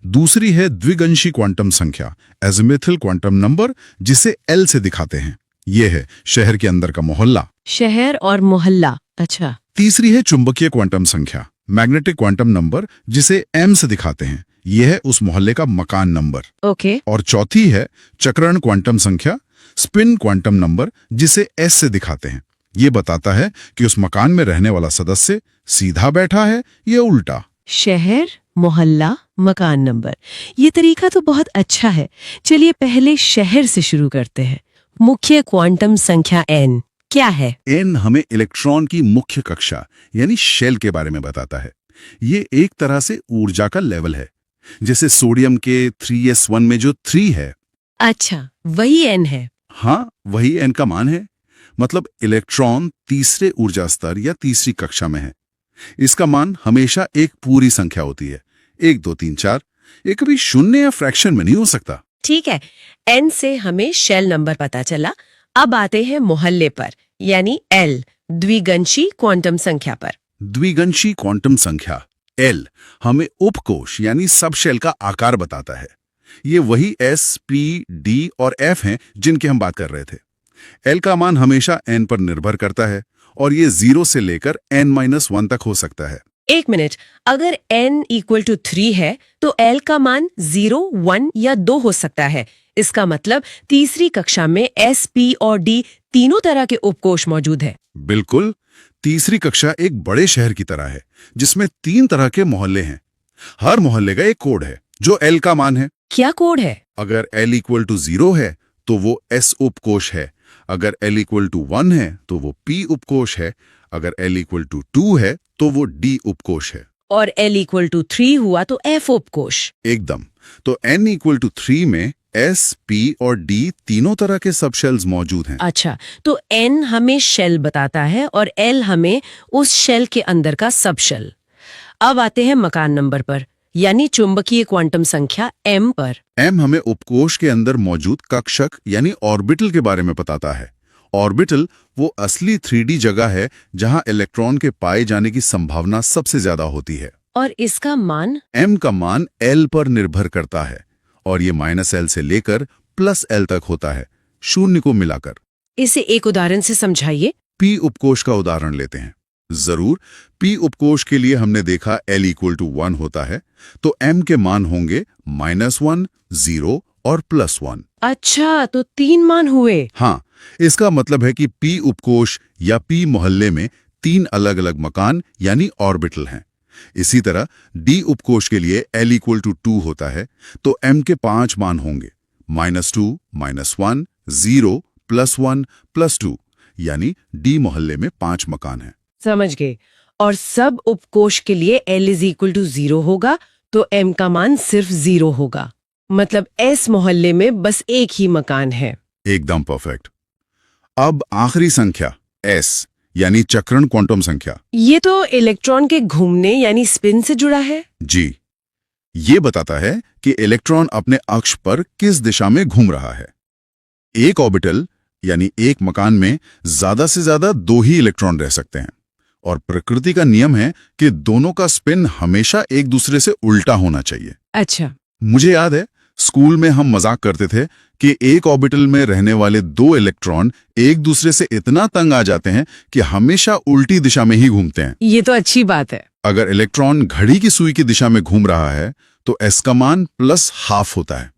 दूसरी है द्विगंशी क्वांटम संख्या, एजिमुथल क्वांटम नंबर, जिसे l से दिखाते हैं। ये है शहर के अंदर का मोहल्ला। शहर और मोहल्ला, अच्छा। तीसरी है चुंबकीय क्वांटम संख्या, मैग्नेटिक क्वांटम नंबर, जिसे m से दिखाते हैं। यह है उस मोहल्ले का मकान नंबर। ओके। और चौथी है चक्रण क्वांटम संख्या, स्पिन क्वांटम नंबर, जिसे s से दिखाते हैं। ये बताता है कि उस मकान में रहने वाला सदस्य सीधा बैठा है या उल्टा। शहर, मोहल्ला, मकान नंबर, ये तरीका तो बहुत अच्छा है। चलिए पहले शहर से शुरू करते हैं। मुख्य क्वांटम संख्या n क्या है? n हमें इलेक्ट्रॉन की मुख्य कक्षा यानी शेल के बारे में बताता है। ये एक तरह से ऊर्जा का लेवल है। जैसे सोडियम के 3s1 में जो 3 है, अच्छा, वही n है। हाँ, वही n का मान है। मतलब इलेक्ट्रॉन तीसरे ऊर्जा स्तर या तीसरी कक्षा में है। इसका मान हमेशा एक पूरी संख्या होती है, 1 2 3 4। ये कभी शून्य या फ्रैक्शन में नहीं हो सकता। ठीक है, n से हमें शेल नंबर पता चला। अब आते हैं मोहल्ले पर, यानी l, द्विगंशी क्वांटम संख्या पर। द्विगंशी क्वांटम संख्या L हमें उपकोश यानी सब शेल का आकार बताता है। ये वही S, P, D और F हैं जिनकी हम बात कर रहे थे। L का मान हमेशा n पर निर्भर करता है और ये 0 से लेकर n-1 तक हो सकता है। एक मिनट, अगर n = 3 है तो l का मान 0, 1 या 2 हो सकता है। इसका मतलब तीसरी कक्षा में S, P और D तीनों तरह के उपकोश मौजूद है। बिल्कुल, तीसरी कक्षा एक बड़े शहर की तरह है जिसमें 3 तरह के मोहल्ले हैं। हर मोहल्ले का एक कोड है जो L का मान है। क्या कोड है? अगर L = 0 है तो वो S उपकोश है। अगर L = 1 है तो वो P उपकोश है। अगर L = 2 है तो वो D उपकोश है। और L = 3 हुआ तो F उपकोश। एकदम। तो N = 3 में S, P और D तीनों तरह के सब शेल्स मौजूद हैं। अच्छा, तो n हमें शेल बताता है और L हमें उस शेल के अंदर का सब शेल। अब आते हैं मकान नंबर पर, यानी चुंबकीय क्वांटम संख्या m पर। M हमें उपकोश के अंदर मौजूद कक्षक यानी ऑर्बिटल के बारे में बताता है। ऑर्बिटल वो असली 3D जगह है जहां इलेक्ट्रॉन के पाए जाने की संभावना सबसे ज्यादा होती है। और इसका मान? M का मान L पर निर्भर करता है और ये -L से लेकर +L तक होता है, शून्य को मिलाकर। इसे एक उदाहरण से समझाइए। P उपकोश का उदाहरण लेते हैं। जरूर, P उपकोश के लिए हमने देखा L = 1 होता है, तो M के मान होंगे -1, 0 और +1। अच्छा, तो 3 मान हुए। हाँ, इसका मतलब है कि P उपकोश या P मोहल्ले में 3 अलग अलग मकान यानी ऑर्बिटल हैं। इसी तरह D उपकोश के लिए L = 2 होता है, तो M के 5 मान होंगे, -2, -1, 0, +1, +2, यानी D मोहल्ले में 5 मकान हैं। समझ गए। और सब उपकोश के लिए L = 0 होगा तो M का मान सिर्फ 0 होगा। मतलब S मोहल्ले में बस एक ही मकान है। एकदम परफेक्ट। अब आखिरी संख्या S यानी चक्रण क्वांटम संख्या। ये तो इलेक्ट्रॉन के घूमने यानी स्पिन से जुड़ा है। जी, ये बताता है कि इलेक्ट्रॉन अपने अक्ष पर किस दिशा में घूम रहा है। एक ऑर्बिटल यानी एक मकान में ज्यादा से ज्यादा 2 ही इलेक्ट्रॉन रह सकते हैं और प्रकृति का नियम है कि दोनों का स्पिन हमेशा एक दूसरे से उल्टा होना चाहिए। अच्छा। मुझे याद है स्कूल में हम मजाक करते थे कि एक ऑर्बिटल में रहने वाले दो इलेक्ट्रॉन एक दूसरे से इतना तंग आ जाते हैं कि हमेशा उल्टी दिशा में ही घूमते हैं। ये तो अच्छी बात है। अगर इलेक्ट्रॉन घड़ी की सुई की दिशा में घूम रहा है तो s का मान +½ होता है।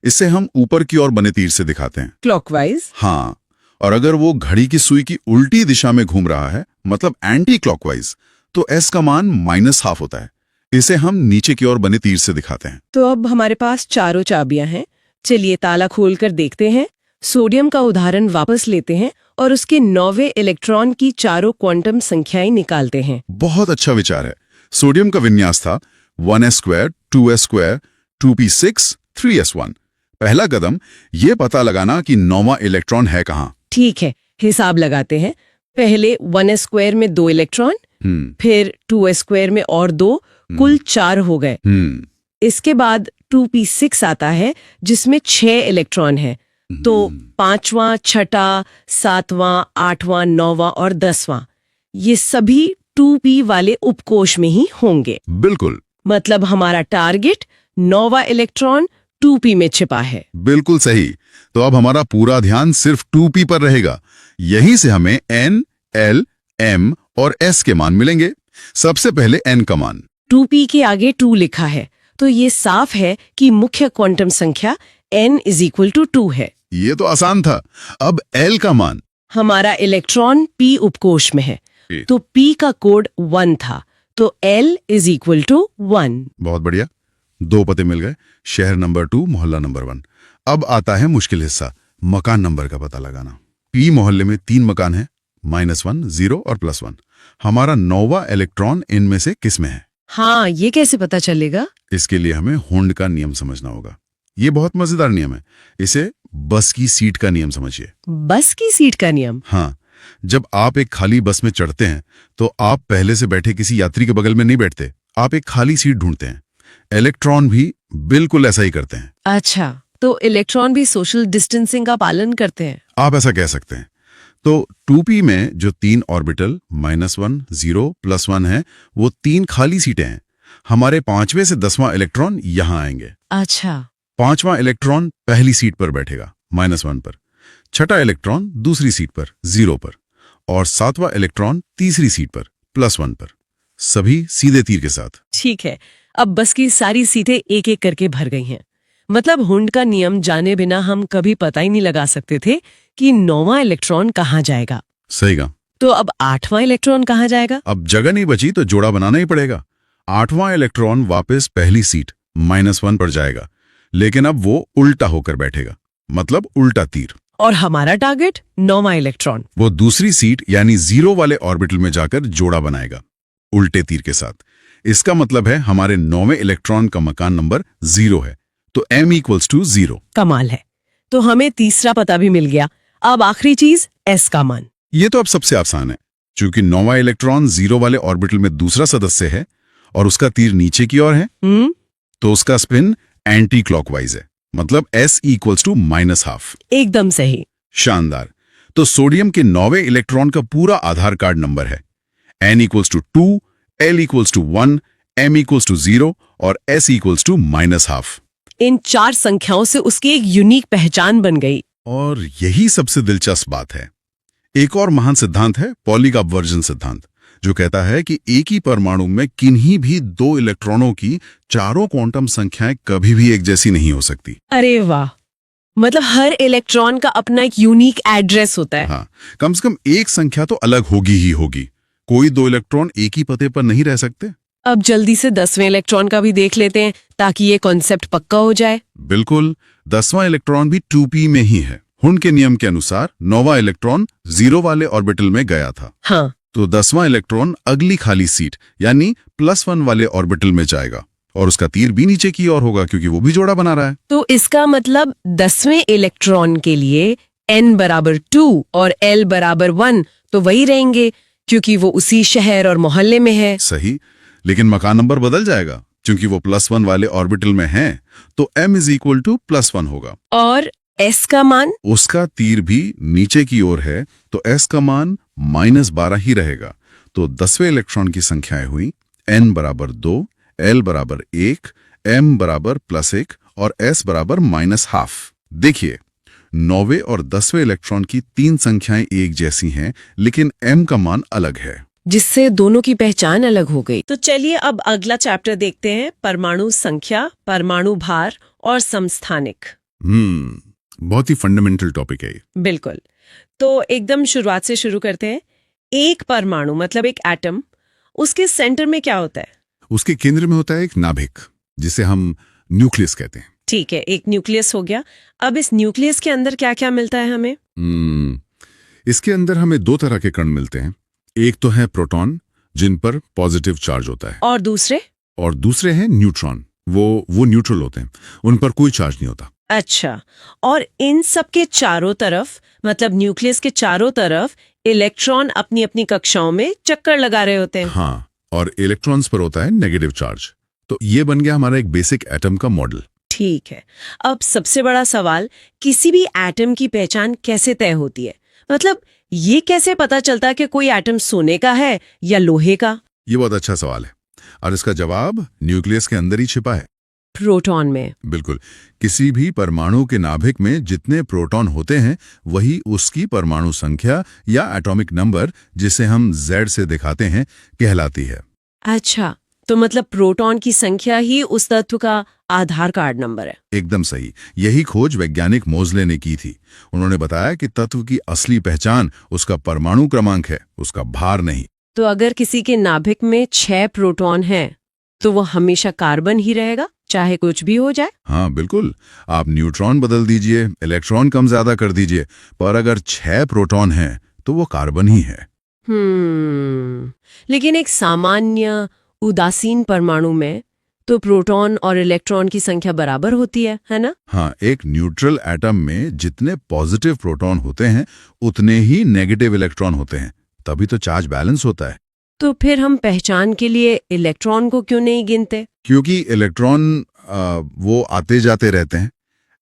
इसे हम ऊपर की ओर बने तीर से दिखाते हैं। क्लॉकवाइज। हाँ, और अगर वो घड़ी की सुई की उल्टी दिशा में घूम रहा है, मतलब एंटी क्लॉकवाइज, तो s का मान -½ होता है। इसे हम नीचे की ओर बने तीर से दिखाते हैं। तो अब हमारे पास चारों चाबियां हैं। चलिए ताला खोलकर देखते हैं। सोडियम का उदाहरण वापस लेते हैं और उसके 9वें इलेक्ट्रॉन की चारों क्वांटम संख्याएं निकालते हैं। बहुत अच्छा विचार है। सोडियम का विन्यास था 1s², 2s², 2p6, 3s1। पहला कदम ये पता लगाना कि 9वां इलेक्ट्रॉन है कहाँ। ठीक है, हिसाब लगाते हैं। पहले 1s² में 2 इलेक्ट्रॉन, फिर 2s² में और 2, कुल 4 हो गए। इसके बाद 2p6 आता है जिसमें 6 इलेक्ट्रॉन हैं। तो 5वां, 6वां, 7वां, 8वां, 9वां और 10वां ये सभी 2p वाले उपकोष में ही होंगे। बिल्कुल। मतलब हमारा टारगेट 9वां इलेक्ट्रॉन 2p में छिपा है। बिल्कुल सही। तो अब हमारा पूरा ध्यान सिर्फ 2p पर रहेगा। यहीं से हमें n, l, m और s के मान मिलेंगे। सबसे पहले n का मान। 2p के आगे 2 लिखा है, तो ये साफ है कि मुख्य क्वांटम संख्या n = 2 है। ये तो आसान था। अब l का मान। हमारा इलेक्ट्रॉन p उपकोष में है, तो p का कोड 1 था, तो l = 1। बहुत बढ़िया, 2 पते मिल गए। शहर नंबर 2, मोहल्ला नंबर 1। अब आता है मुश्किल हिस्सा, मकान नंबर का पता लगाना। p मोहल्ले में 3 मकान हैं, -1, 0 और +1। हमारा 9वां इलेक्ट्रॉन इनमें से किस में है? हाँ, ये कैसे पता चलेगा? इसके लिए हमें हुंड का नियम समझना होगा। ये बहुत मजेदार नियम है। इसे बस की सीट का नियम समझिए। बस की सीट का नियम? हाँ, जब आप एक खाली बस में चढ़ते हैं तो आप पहले से बैठे किसी यात्री के बगल में नहीं बैठते, आप एक खाली सीट ढूंढते हैं। इलेक्ट्रॉन भी बिल्कुल ऐसा ही करते हैं। अच्छा, तो इलेक्ट्रॉन भी सोशल डिस्टेंसिंग का पालन करते हैं? आप ऐसा कह सकते हैं। तो 2p में जो 3 ऑर्बिटल -1, 0, +1 है, वो 3 खाली सीटें हैं। हमारे 5वें से 10वां इलेक्ट्रॉन यहां आएंगे। अच्छा। 5वां इलेक्ट्रॉन पहली सीट पर बैठेगा, -1 पर। 6ठा इलेक्ट्रॉन दूसरी सीट पर, 0 पर। और 7वां इलेक्ट्रॉन तीसरी सीट पर, +1 पर। सभी सीधे तीर के साथ। ठीक है, अब बस की सारी सीटें एक एक करके भर गई हैं। मतलब हुंड का नियम जाने बिना हम कभी पता ही नहीं लगा सकते थे कि 9वां इलेक्ट्रॉन कहाँ जाएगा। सही कहा। तो अब 8वां इलेक्ट्रॉन कहाँ जाएगा? अब जगह नहीं बची तो जोड़ा बनाना ही पड़ेगा। 8वां इलेक्ट्रॉन वापस पहली सीट -1 पर जाएगा, लेकिन अब वो उल्टा होकर बैठेगा, मतलब उल्टा तीर। और हमारा टारगेट 9वां इलेक्ट्रॉन। वो दूसरी सीट यानी 0 वाले ऑर्बिटल में जाकर जोड़ा बनाएगा, उल्टे तीर के साथ। इसका मतलब है हमारे 9वें इलेक्ट्रॉन का मकान नंबर 0 है, तो m = 0। कमाल है। तो हमें तीसरा पता भी मिल गया। अब आखिरी चीज, s का मान। ये तो अब सबसे आसान है। चूंकि 9वां इलेक्ट्रॉन 0 वाले ऑर्बिटल में दूसरा सदस्य है और उसका तीर नीचे की ओर है, तो उसका स्पिन एंटी क्लॉकवाइज है, मतलब s = -½ एकदम सही। शानदार। तो सोडियम के 9वें इलेक्ट्रॉन का पूरा आधार कार्ड नंबर है n = 2, l = 1, m = 0 और s = -½ इन 4 संख्याओं से उसकी एक यूनिक पहचान बन गई। और यही सबसे दिलचस्प बात है। एक और महान सिद्धांत है पॉली का अपवर्जन सिद्धांत, जो कहता है कि एक ही परमाणु में किन्हीं भी 2 इलेक्ट्रॉनों की चारों क्वांटम संख्याएं कभी भी एक जैसी नहीं हो सकती। अरे वाह, मतलब हर इलेक्ट्रॉन का अपना एक यूनिक एड्रेस होता है। हाँ, कम से कम एक संख्या तो अलग होगी ही होगी। कोई 2 इलेक्ट्रॉन एक ही पते पर नहीं रह सकते। अब जल्दी से 10वें इलेक्ट्रॉन का भी देख लेते हैं ताकि ये कॉन्सेप्ट पक्का हो जाए। बिल्कुल, 10वां इलेक्ट्रॉन भी 2p में ही है। हुंड के नियम के अनुसार 9वां इलेक्ट्रॉन 0 वाले ऑर्बिटल में गया था। हाँ, तो 10वां इलेक्ट्रॉन अगली खाली सीट यानी +1 वाले ऑर्बिटल में जाएगा और उसका तीर भी नीचे की ओर होगा, क्योंकि वो भी जोड़ा बना रहा है। तो इसका मतलब 10वें इलेक्ट्रॉन के लिए n = 2 और l = 1 तो वही रहेंगे, क्योंकि वो उसी शहर और मोहल्ले में है। सही, लेकिन मकान नंबर बदल जाएगा। क्योंकि वो +1 वाले ऑर्बिटल में है, तो m = +1 होगा। और s का मान? उसका तीर भी नीचे की ओर है, तो s का मान -12 ही रहेगा। तो 10वें इलेक्ट्रॉन की संख्याएं हुई n बराबर 2, l बराबर 1, m बराबर +1 और s बराबर -½ देखिए 9वें और 10वें इलेक्ट्रॉन की 3 संख्याएं एक जैसी हैं, लेकिन m का मान अलग है। जिससे दोनों की पहचान अलग हो गई। तो चलिए अब अगला चैप्टर देखते हैं, परमाणु संख्या, परमाणु भार और समस्थानिक। बहुत ही फंडामेंटल टॉपिक है ये। बिल्कुल। तो एकदम शुरुआत से शुरू करते हैं। एक परमाणु मतलब एक एटम, उसके सेंटर में क्या होता है? उसके केंद्र में होता है एक नाभिक, जिसे हम न्यूक्लियस कहते हैं। ठीक है, एक न्यूक्लियस हो गया। अब इस न्यूक्लियस के अंदर क्या क्या मिलता है हमें? इसके अंदर हमें 2 तरह के कण मिलते हैं। एक तो है प्रोटॉन, जिन पर पॉजिटिव चार्ज होता है, और दूसरे हैं न्यूट्रॉन, वो न्यूट्रल होते हैं, उन पर कोई चार्ज नहीं होता। अच्छा, और इन सब के चारों तरफ, मतलब न्यूक्लियस के चारों तरफ इलेक्ट्रॉन अपनी अपनी कक्षाओं में चक्कर लगा रहे होते हैं। हाँ, और इलेक्ट्रॉन्स पर होता है नेगेटिव चार्ज। तो ये बन गया हमारा एक बेसिक एटम का मॉडल। ठीक है। अब सबसे बड़ा सवाल, किसी भी एटम की पहचान कैसे तय होती है? मतलब ये कैसे पता चलता कि कोई एटम सोने का है या लोहे का? ये बहुत अच्छा सवाल है, और इसका जवाब न्यूक्लियस के अंदर ही छिपा है। प्रोटॉन में? बिल्कुल। किसी भी परमाणु के नाभिक में जितने प्रोटॉन होते हैं, वही उसकी परमाणु संख्या या एटॉमिक नंबर, जिसे हम Z से दिखाते हैं, कहलाती है। अच्छा, तो मतलब प्रोटॉन की संख्या ही उस तत्व का आधार कार्ड नंबर है। एकदम सही। यही खोज वैज्ञानिक मोज़ले ने की थी। उन्होंने बताया कि तत्व की असली पहचान उसका परमाणु क्रमांक है, उसका भार नहीं। तो अगर किसी के नाभिक में 6 प्रोटॉन हैं, तो वो हमेशा कार्बन ही रहेगा, चाहे कुछ भी हो जाए? हाँ बिल्कुल। आप न्यूट्रॉन बदल दीजिए, इलेक्ट्रॉन कम ज्यादा कर दीजिए, पर अगर 6 प्रोटॉन हैं तो वो कार्बन ही है। लेकिन एक सामान्य उदासीन परमाणु में तो प्रोटॉन और इलेक्ट्रॉन की संख्या बराबर होती है ना? हाँ, एक न्यूट्रल एटम में जितने पॉजिटिव प्रोटॉन होते हैं, उतने ही नेगेटिव इलेक्ट्रॉन होते हैं, तभी तो चार्ज बैलेंस होता है। तो फिर हम पहचान के लिए इलेक्ट्रॉन को क्यों नहीं गिनते? क्योंकि इलेक्ट्रॉन वो आते जाते रहते हैं।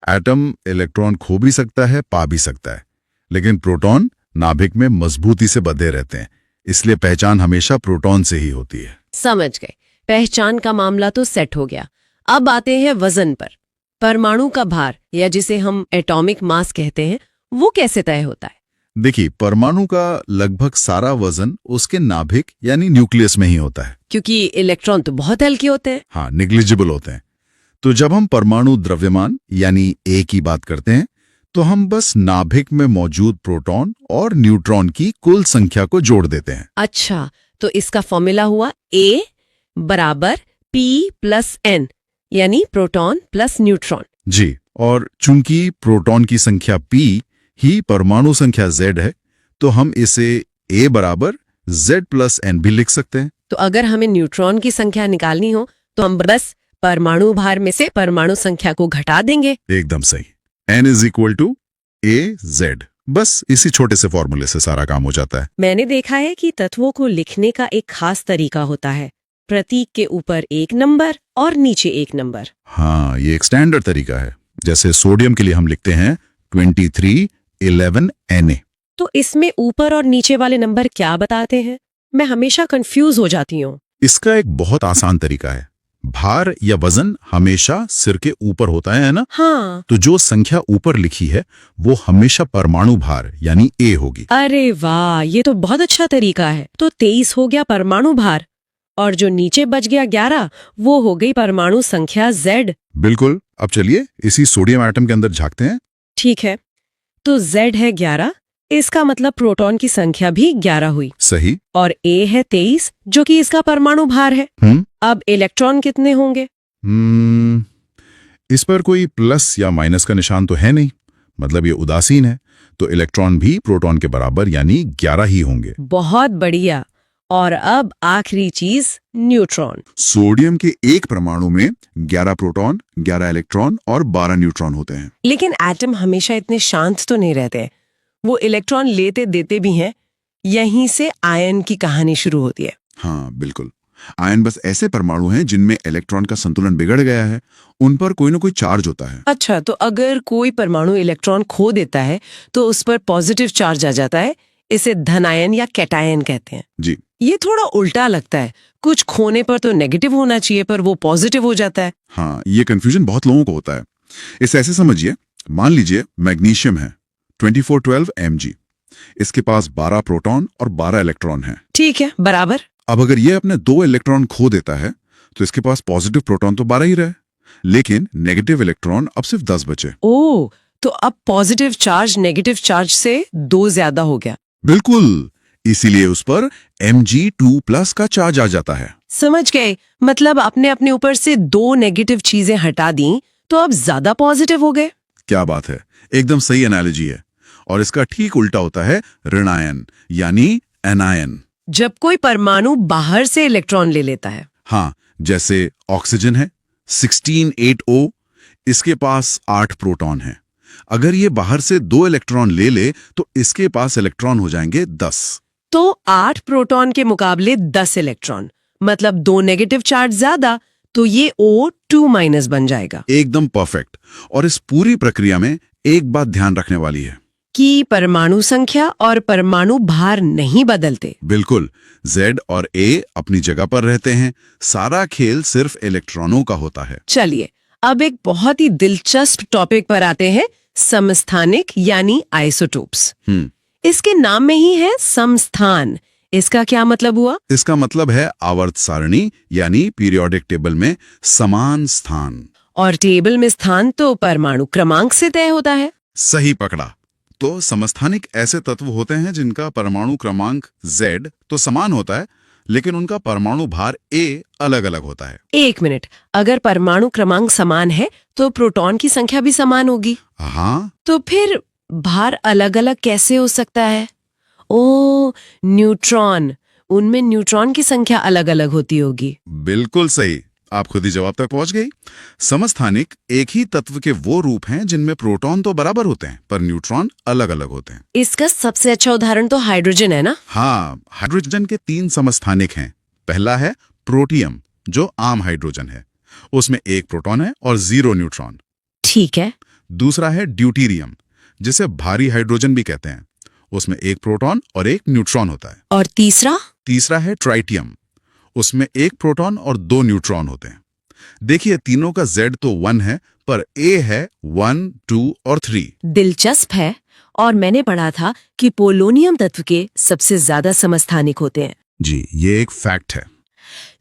एटम इलेक्ट्रॉन खो भी सकता है, पा भी सकता है, लेकिन प्रोटॉन नाभिक में मजबूती से बंधे रहते हैं, इसलिए पहचान हमेशा प्रोटॉन से ही होती है। समझ गए। पहचान का मामला तो सेट हो गया। अब आते हैं वजन पर। परमाणु का भार, या जिसे हम एटॉमिक मास कहते हैं, वो कैसे तय होता है? देखिए, परमाणु का लगभग सारा वजन उसके नाभिक यानी न्यूक्लियस में ही होता है। क्योंकि इलेक्ट्रॉन तो बहुत हल्के होते हैं। हाँ, निग्लिजिबल होते हैं। तो जब हम परमाणु द्रव्यमान यानी A की बात करते हैं, तो हम बस नाभिक में मौजूद प्रोटॉन और न्यूट्रॉन की कुल संख्या को जोड़ देते हैं। अच्छा, तो इसका फॉर्मूला हुआ A बराबर P + N, यानी प्रोटॉन प्लस न्यूट्रॉन। जी, और चूंकि प्रोटॉन की संख्या P ही परमाणु संख्या Z है, तो हम इसे A बराबर Z + N भी लिख सकते हैं। तो अगर हमें न्यूट्रॉन की संख्या निकालनी हो, तो हम बस परमाणु भार में से परमाणु संख्या को घटा देंगे। एकदम सही। N = AZ। बस इसी छोटे से फॉर्मूले से सारा काम हो जाता है। मैंने देखा है कि तत्वों को लिखने का एक खास तरीका होता है। प्रतीक के ऊपर एक नंबर और नीचे एक नंबर। हाँ, ये एक स्टैंडर्ड तरीका है। जैसे सोडियम के लिए हम लिखते हैं 2311 Na। तो इसमें ऊपर और नीचे वाले नंबर क्या बताते हैं? मैं हमेशा कंफ्यूज हो जाती हूँ। इसका एक बहुत आसान तरीका है। भार या वजन हमेशा सिर के ऊपर होता है ना? हाँ। तो जो संख्या ऊपर लिखी है वो हमेशा परमाणु भार यानी A होगी। अरे वाह, ये तो बहुत अच्छा तरीका है। तो 23 हो गया परमाणु भार, और जो नीचे बच गया 11, वो हो गई परमाणु संख्या Z। बिल्कुल। अब चलिए इसी सोडियम एटम के अंदर झांकते हैं। ठीक है, तो Z है 11, इसका मतलब प्रोटॉन की संख्या भी 11 हुई। सही। और A है 23, जो कि इसका परमाणु भार है। अब इलेक्ट्रॉन कितने होंगे? इस पर कोई प्लस या माइनस का निशान तो है नहीं, मतलब ये उदासीन है, तो इलेक्ट्रॉन भी प्रोटॉन के बराबर यानी 11 ही होंगे। बहुत बढ़िया। और अब आखिरी चीज, न्यूट्रॉन। सोडियम के एक परमाणु में 11 प्रोटॉन, 11 इलेक्ट्रॉन और 12 न्यूट्रॉन होते हैं। लेकिन एटम हमेशा इतने शांत तो नहीं रहते, वो इलेक्ट्रॉन लेते देते भी हैं। यहीं से आयन की कहानी शुरू होती है। हाँ बिल्कुल। आयन बस ऐसे परमाणु हैं जिनमें इलेक्ट्रॉन का संतुलन बिगड़ गया है, उन पर कोई ना कोई चार्ज होता है। अच्छा, तो अगर कोई परमाणु इलेक्ट्रॉन खो देता है तो उस पर पॉजिटिव चार्ज आ जाता है, इसे धनायन या कैटायन कहते हैं। जी, ये थोड़ा उल्टा लगता है। कुछ खोने पर तो नेगेटिव होना चाहिए, पर वो पॉजिटिव हो जाता है। हाँ, ये कंफ्यूजन बहुत लोगों को होता है। इसे ऐसे समझिए, मान लीजिए मैग्नीशियम है 2412 Mg, इसके पास 12 प्रोटॉन और 12 इलेक्ट्रॉन हैं। ठीक है, बराबर। अब अगर ये अपने 2 इलेक्ट्रॉन खो देता है तो इसके पास पॉजिटिव प्रोटॉन तो 12 ही रहे, लेकिन नेगेटिव इलेक्ट्रॉन अब सिर्फ 10 बचे। ओ, तो अब पॉजिटिव चार्ज नेगेटिव चार्ज से 2 ज्यादा हो गया। बिल्कुल, इसीलिए उस पर Mg2+ का चार्ज आ जाता है। समझ गए। मतलब आपने अपने ऊपर से 2 नेगेटिव चीजें हटा दी तो अब ज्यादा पॉजिटिव हो गए। क्या बात है, एकदम सही एनालॉजी है। और इसका ठीक उल्टा होता है ऋणायन यानी एनायन। जब कोई परमाणु बाहर से इलेक्ट्रॉन ले लेता है। हाँ, जैसे ऑक्सीजन है 16 इसके पास 8 प्रोटॉन है। अगर ये बाहर से 2 इलेक्ट्रॉन ले ले तो इसके पास इलेक्ट्रॉन हो जाएंगे 10। तो 8 प्रोटॉन के मुकाबले 10 इलेक्ट्रॉन, मतलब 2 नेगेटिव चार्ज ज्यादा, तो ये O2- बन जाएगा। एकदम परफेक्ट। और इस पूरी प्रक्रिया में एक बात ध्यान रखने वाली है कि परमाणु संख्या और परमाणु भार नहीं बदलते। बिल्कुल, Z और A अपनी जगह पर रहते हैं। सारा खेल सिर्फ इलेक्ट्रॉनों का होता है। चलिए, अब एक बहुत ही दिलचस्प टॉपिक पर आते हैं, समस्थानिक यानी आइसोटोप्स। इसके नाम में ही है समस्थान। इसका क्या मतलब हुआ? इसका मतलब है आवर्त सारणी यानी पीरियोडिक टेबल में समान स्थान। और टेबल में स्थान तो परमाणु क्रमांक से तय होता है। सही पकड़ा। तो समस्थानिक ऐसे तत्व होते हैं जिनका परमाणु क्रमांक Z तो समान होता है, लेकिन उनका परमाणु भार A अलग अलग होता है। 1 मिनट, अगर परमाणु क्रमांक समान है तो प्रोटॉन की संख्या भी समान होगी। हाँ, तो फिर भार अलग अलग कैसे हो सकता है? ओ, न्यूट्रॉन, उनमें न्यूट्रॉन की संख्या अलग अलग होती होगी। बिल्कुल सही। आप खुद ही जवाब तक पहुंच गई। समस्थानिक एक ही तत्व के वो रूप हैं जिनमें प्रोटॉन तो बराबर होते हैं पर न्यूट्रॉन अलग अलग होते हैं। इसका सबसे अच्छा उदाहरण तो हाइड्रोजन है ना? हाँ, हाइड्रोजन के 3 समस्थानिक हैं। पहला है प्रोटियम, जो आम हाइड्रोजन है। उसमें 1 प्रोटॉन है और 0 न्यूट्रॉन। ठीक है। दूसरा है ड्यूटीरियम, जिसे भारी हाइड्रोजन भी कहते हैं। उसमें 1 प्रोटॉन और 1 न्यूट्रॉन होता है। और तीसरा है ट्राइटियम, उसमें 1 प्रोटॉन और 2 न्यूट्रॉन होते हैं। देखिए, तीनों का Z तो 1 है पर A है 1, 2 और 3। दिलचस्प है। और मैंने पढ़ा था कि पोलोनियम तत्व के सबसे ज्यादा समस्थानिक होते हैं। जी, ये एक फैक्ट है।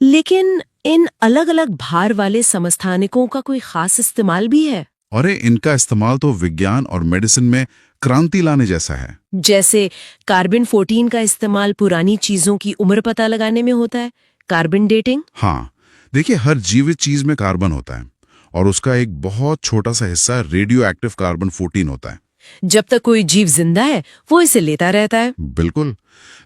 लेकिन इन अलग अलग भार वाले समस्थानिकों का कोई खास इस्तेमाल भी है? और इनका इस्तेमाल तो विज्ञान और मेडिसिन में क्रांति लाने जैसा है। जैसे कार्बन 14 का इस्तेमाल पुरानी चीजों की उम्र पता लगाने में होता है, कार्बन डेटिंग। हाँ, देखिए, हर जीवित चीज में कार्बन होता है और उसका एक बहुत छोटा सा हिस्सा रेडियो एक्टिव कार्बन 14 होता है। जब तक कोई जीव जिंदा है वो इसे लेता रहता है। बिल्कुल,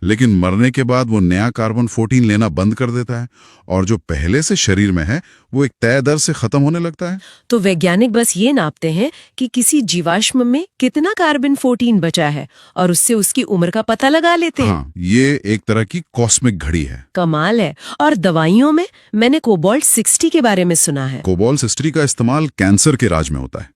लेकिन मरने के बाद वो नया कार्बन 14 लेना बंद कर देता है और जो पहले से शरीर में है वो एक तय दर से खत्म होने लगता है। तो वैज्ञानिक बस ये नापते हैं कि किसी जीवाश्म में कितना कार्बन 14 बचा है और उससे उसकी उम्र का पता लगा लेते हैं। हाँ, ये एक तरह की कॉस्मिक घड़ी है। कमाल है। और दवाइयों में मैंने कोबाल्ट 60 के बारे में सुना है। कोबाल्ट 60 का इस्तेमाल कैंसर के इलाज में होता है।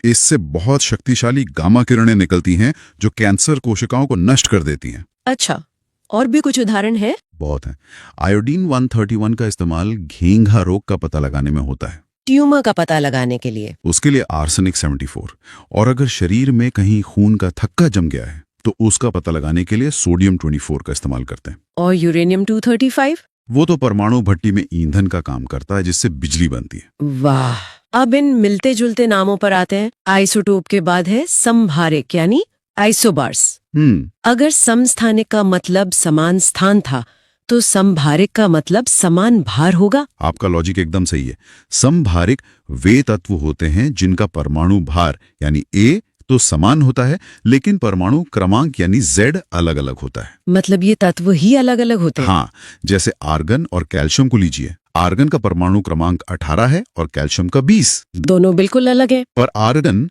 इससे बहुत शक्तिशाली गामा किरणें निकलती हैं जो कैंसर कोशिकाओं को नष्ट कर देती हैं। अच्छा, और भी कुछ उदाहरण है? बहुत है। आयोडीन 131 का इस्तेमाल घेंघा रोग का पता लगाने में होता है, ट्यूमर का पता लगाने के लिए। उसके लिए आर्सेनिक 74। और अगर शरीर में कहीं खून का थक्का जम गया है तो उसका पता लगाने के लिए सोडियम 24 का इस्तेमाल करते हैं। और यूरेनियम 235? वो तो परमाणु भट्टी में ईंधन का काम करता है जिससे बिजली बनती है। वाह। अब इन मिलते जुलते नामों पर आते हैं। आइसोटोप के बाद है समभारिक यानी आइसोबार्स। अगर समस्थानिक का मतलब समान स्थान था तो समभारिक का मतलब समान भार होगा। आपका लॉजिक एकदम सही है। समभारिक वे तत्व होते हैं जिनका परमाणु भार यानी A तो समान होता है, लेकिन परमाणु क्रमांक यानी Z अलग अलग होता है। मतलब ये तत्व ही अलग अलग होते हैं। हाँ, जैसे आर्गन और कैल्शियम को लीजिए। आर्गन का परमाणु क्रमांक 18 है और कैल्शियम का 20। दोनों बिल्कुल अलग हैं। पर आर्गन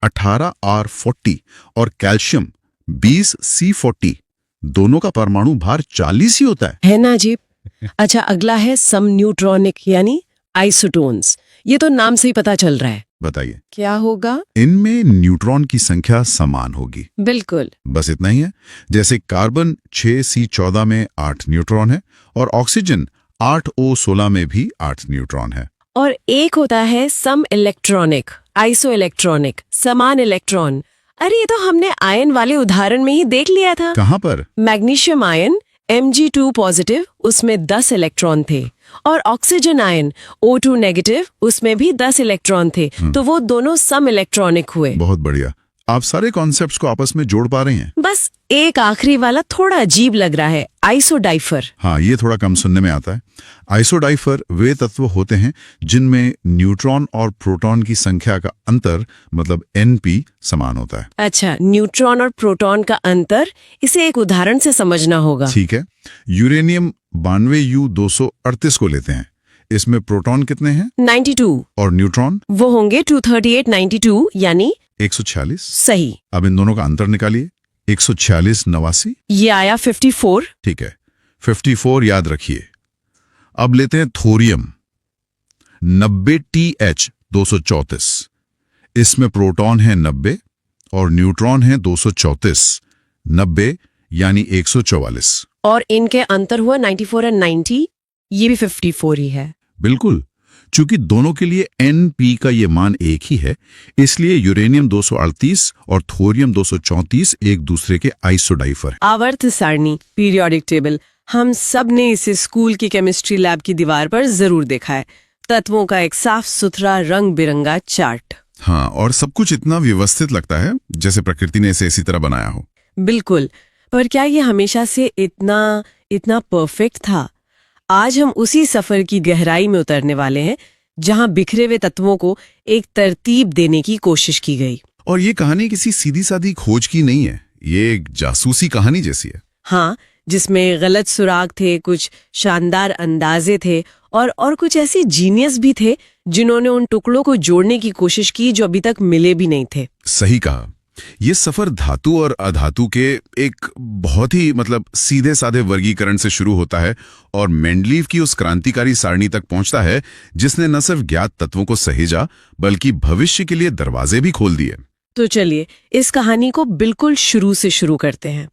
18R40 और कैल्शियम 20C40, दोनों का परमाणु भार 40 ही होता है ना जी। अच्छा, अगला है सम न्यूट्रॉनिक यानी आइसोटोन्स। ये तो नाम से ही पता चल रहा है। बताइए। क्या होगा? इनमें न्यूट्रॉन की संख्या समान होगी। बिल्कुल। बस इतना ही है। जैसे कार्बन 6C14 में 8 न्यूट्रॉन है और ऑक्सीजन 8O16 में भी 8 न्यूट्रॉन है। और एक होता है सम इलेक्ट्रॉनिक, आइसो इलेक्ट्रॉनिक, समान इलेक्ट्रॉन। अरे ये तो हमने आयन वाले उदाहरण में ही देख लिया था। कहाँ पर? मैग्नीशियम आयन Mg2 पॉजिटिव, उसमें 10 इलेक्ट्रॉन थे, और ऑक्सीजन आयन O2 नेगेटिव, उसमें भी 10 इलेक्ट्रॉन थे। तो वो दोनों सम इलेक्ट्रॉनिक हुए। बहुत बढ़िया। आप सारे कॉन्सेप्ट्स को आपस में जोड़ पा रहे हैं। बस एक आखिरी वाला थोड़ा अजीब लग रहा है, आइसोडाइफर। हाँ, ये थोड़ा कम सुनने में आता है। आइसोडाइफर वे तत्व होते हैं जिनमें न्यूट्रॉन और प्रोटॉन की संख्या का अंतर मतलब Np समान होता है। अच्छा, न्यूट्रॉन और प्रोटॉन का अंतर, इसे एक उदाहरण से समझना होगा। ठीक है। यूरेनियम 92U238 को लेते हैं। इसमें प्रोटॉन कितने हैं 92 और न्यूट्रॉन? वो होंगे 238-92, यानी 146। सही। अब इन दोनों का अंतर निकालिए। 146 89। ये आया 54। ठीक है, 54 याद रखिए। अब लेते हैं थोरियम 90Th 234। इसमें प्रोटॉन है 90 और न्यूट्रॉन है 234। 90 यानी 144। और इनके अंतर हुआ 94 और 90, ये भी 54 ही है। बिल्कुल। चूंकि दोनों के लिए Np का ये मान एक ही है, इसलिए यूरेनियम 238 और थोरियम 234 एक दूसरे के आइसोडाइफर हैं। आवर्त सारणी, पीरियोडिक टेबल, हम सब ने इसे स्कूल की केमिस्ट्री लैब की दीवार पर जरूर देखा है। तत्वों का एक साफ सुथरा रंग बिरंगा चार्ट। हाँ, और सब कुछ इतना व्यवस्थित लगता है जैसे प्रकृति ने इसे इसी तरह बनाया हो। बिल्कुल। पर क्या ये हमेशा से इतना परफेक्ट था? आज हम उसी सफर की गहराई में उतरने वाले हैं जहां बिखरे हुए तत्वों को एक तरतीब देने की कोशिश की गई। और ये कहानी किसी सीधी सादी खोज की नहीं है, ये एक जासूसी कहानी जैसी है। हाँ, जिसमें गलत सुराग थे, कुछ शानदार अंदाजे थे और कुछ ऐसे जीनियस भी थे जिन्होंने उन टुकड़ों को जोड़ने की कोशिश की जो अभी तक मिले भी नहीं थे। सही कहा। ये सफर धातु और अधातु के एक बहुत ही सीधे साधे वर्गीकरण से शुरू होता है और मेंडलीव की उस क्रांतिकारी सारणी तक पहुंचता है जिसने न सिर्फ ज्ञात तत्वों को सहेजा बल्कि भविष्य के लिए दरवाजे भी खोल दिए। तो चलिए इस कहानी को बिल्कुल शुरू से शुरू करते हैं।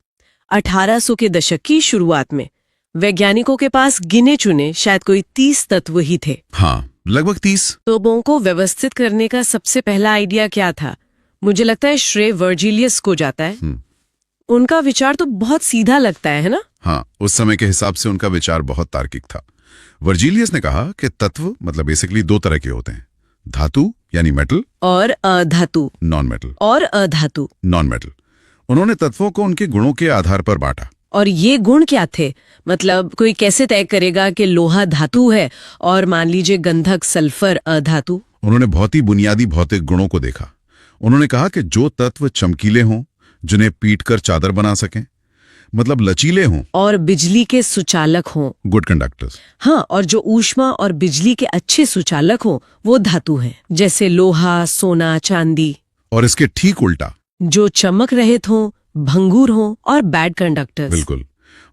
1800 के दशक की शुरुआत में वैज्ञानिकों के पास गिने चुने शायद कोई 30 तत्व ही थे। हाँ, लगभग 30। तत्वों को व्यवस्थित करने का सबसे पहला आइडिया क्या था? मुझे लगता है श्रेय वर्जिलियस को जाता है। उनका विचार तो बहुत सीधा लगता है ना? हाँ, उस समय के हिसाब से उनका विचार बहुत तार्किक था। वर्जिलियस ने कहा कि तत्व बेसिकली दो तरह के होते हैं, धातु यानी मेटल और अधातु नॉन मेटल। और अधातु नॉन मेटल। उन्होंने तत्वों को उनके गुणों के आधार पर बांटा। और ये गुण क्या थे? कोई कैसे तय करेगा कि लोहा धातु है और मान लीजिए गंधक सल्फर अधातु? उन्होंने बहुत ही बुनियादी भौतिक गुणों को देखा। उन्होंने कहा कि जो तत्व चमकीले हों, जिन्हें पीटकर चादर बना सकें, लचीले हों, और बिजली के सुचालक हों, गुड कंडक्टर्स। हाँ, और जो ऊष्मा और बिजली के अच्छे सुचालक हों, वो धातु हैं, जैसे लोहा, सोना, चांदी। और इसके ठीक उल्टा, जो चमक रहित हों, भंगुर हों और बैड कंडक्टर्स। बिल्कुल,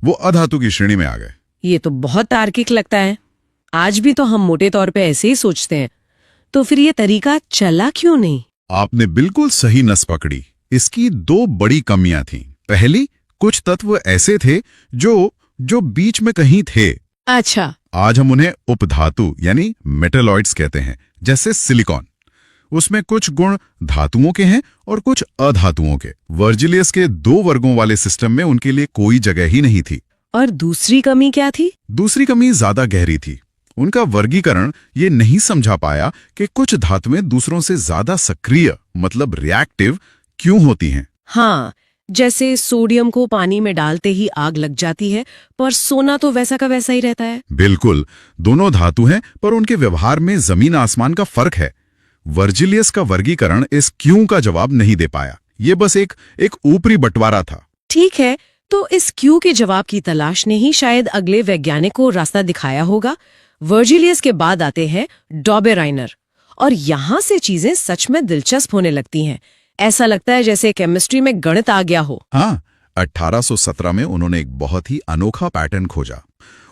वो अधातु की श्रेणी में आ गए। ये तो बहुत तार्किक लगता है। आज भी तो हम मोटे तौर पे ऐसे ही सोचते हैं। तो फिर ये तरीका चला क्यों नहीं? आपने बिल्कुल सही नस पकड़ी। इसकी दो बड़ी कमियां थीं। पहली, कुछ तत्व ऐसे थे जो बीच में कहीं थे। अच्छा। आज हम उन्हें उपधातु यानी मेटलॉइड्स कहते हैं, जैसे सिलिकॉन। उसमें कुछ गुण धातुओं के हैं और कुछ अधातुओं के। वर्जिलियस के दो वर्गों वाले सिस्टम में उनके लिए कोई जगह ही नहीं थी। और दूसरी कमी क्या थी? दूसरी कमी ज्यादा गहरी थी। उनका वर्गीकरण ये नहीं समझा पाया कि कुछ धातुएं दूसरों से ज्यादा सक्रिय रिएक्टिव क्यों होती हैं। हाँ, जैसे सोडियम को पानी में डालते ही आग लग जाती है, पर सोना तो वैसा का वैसा ही रहता है। बिल्कुल, दोनों धातु हैं पर उनके व्यवहार में जमीन आसमान का फर्क है। वर्जिलियस का वर्गीकरण इस क्यों का जवाब नहीं दे पाया। ये बस एक ऊपरी बंटवारा था। ठीक है, तो इस क्यों के जवाब की तलाश ने ही शायद अगले वैज्ञानिक को रास्ता दिखाया होगा। वर्जिलियस के बाद आते हैं डॉबेराइनर, और यहां से चीजें सच में दिलचस्प होने लगती हैं। ऐसा लगता है जैसे केमिस्ट्री में गणित आ गया हो। हाँ, 1817 में उन्होंने एक बहुत ही अनोखा पैटर्न खोजा।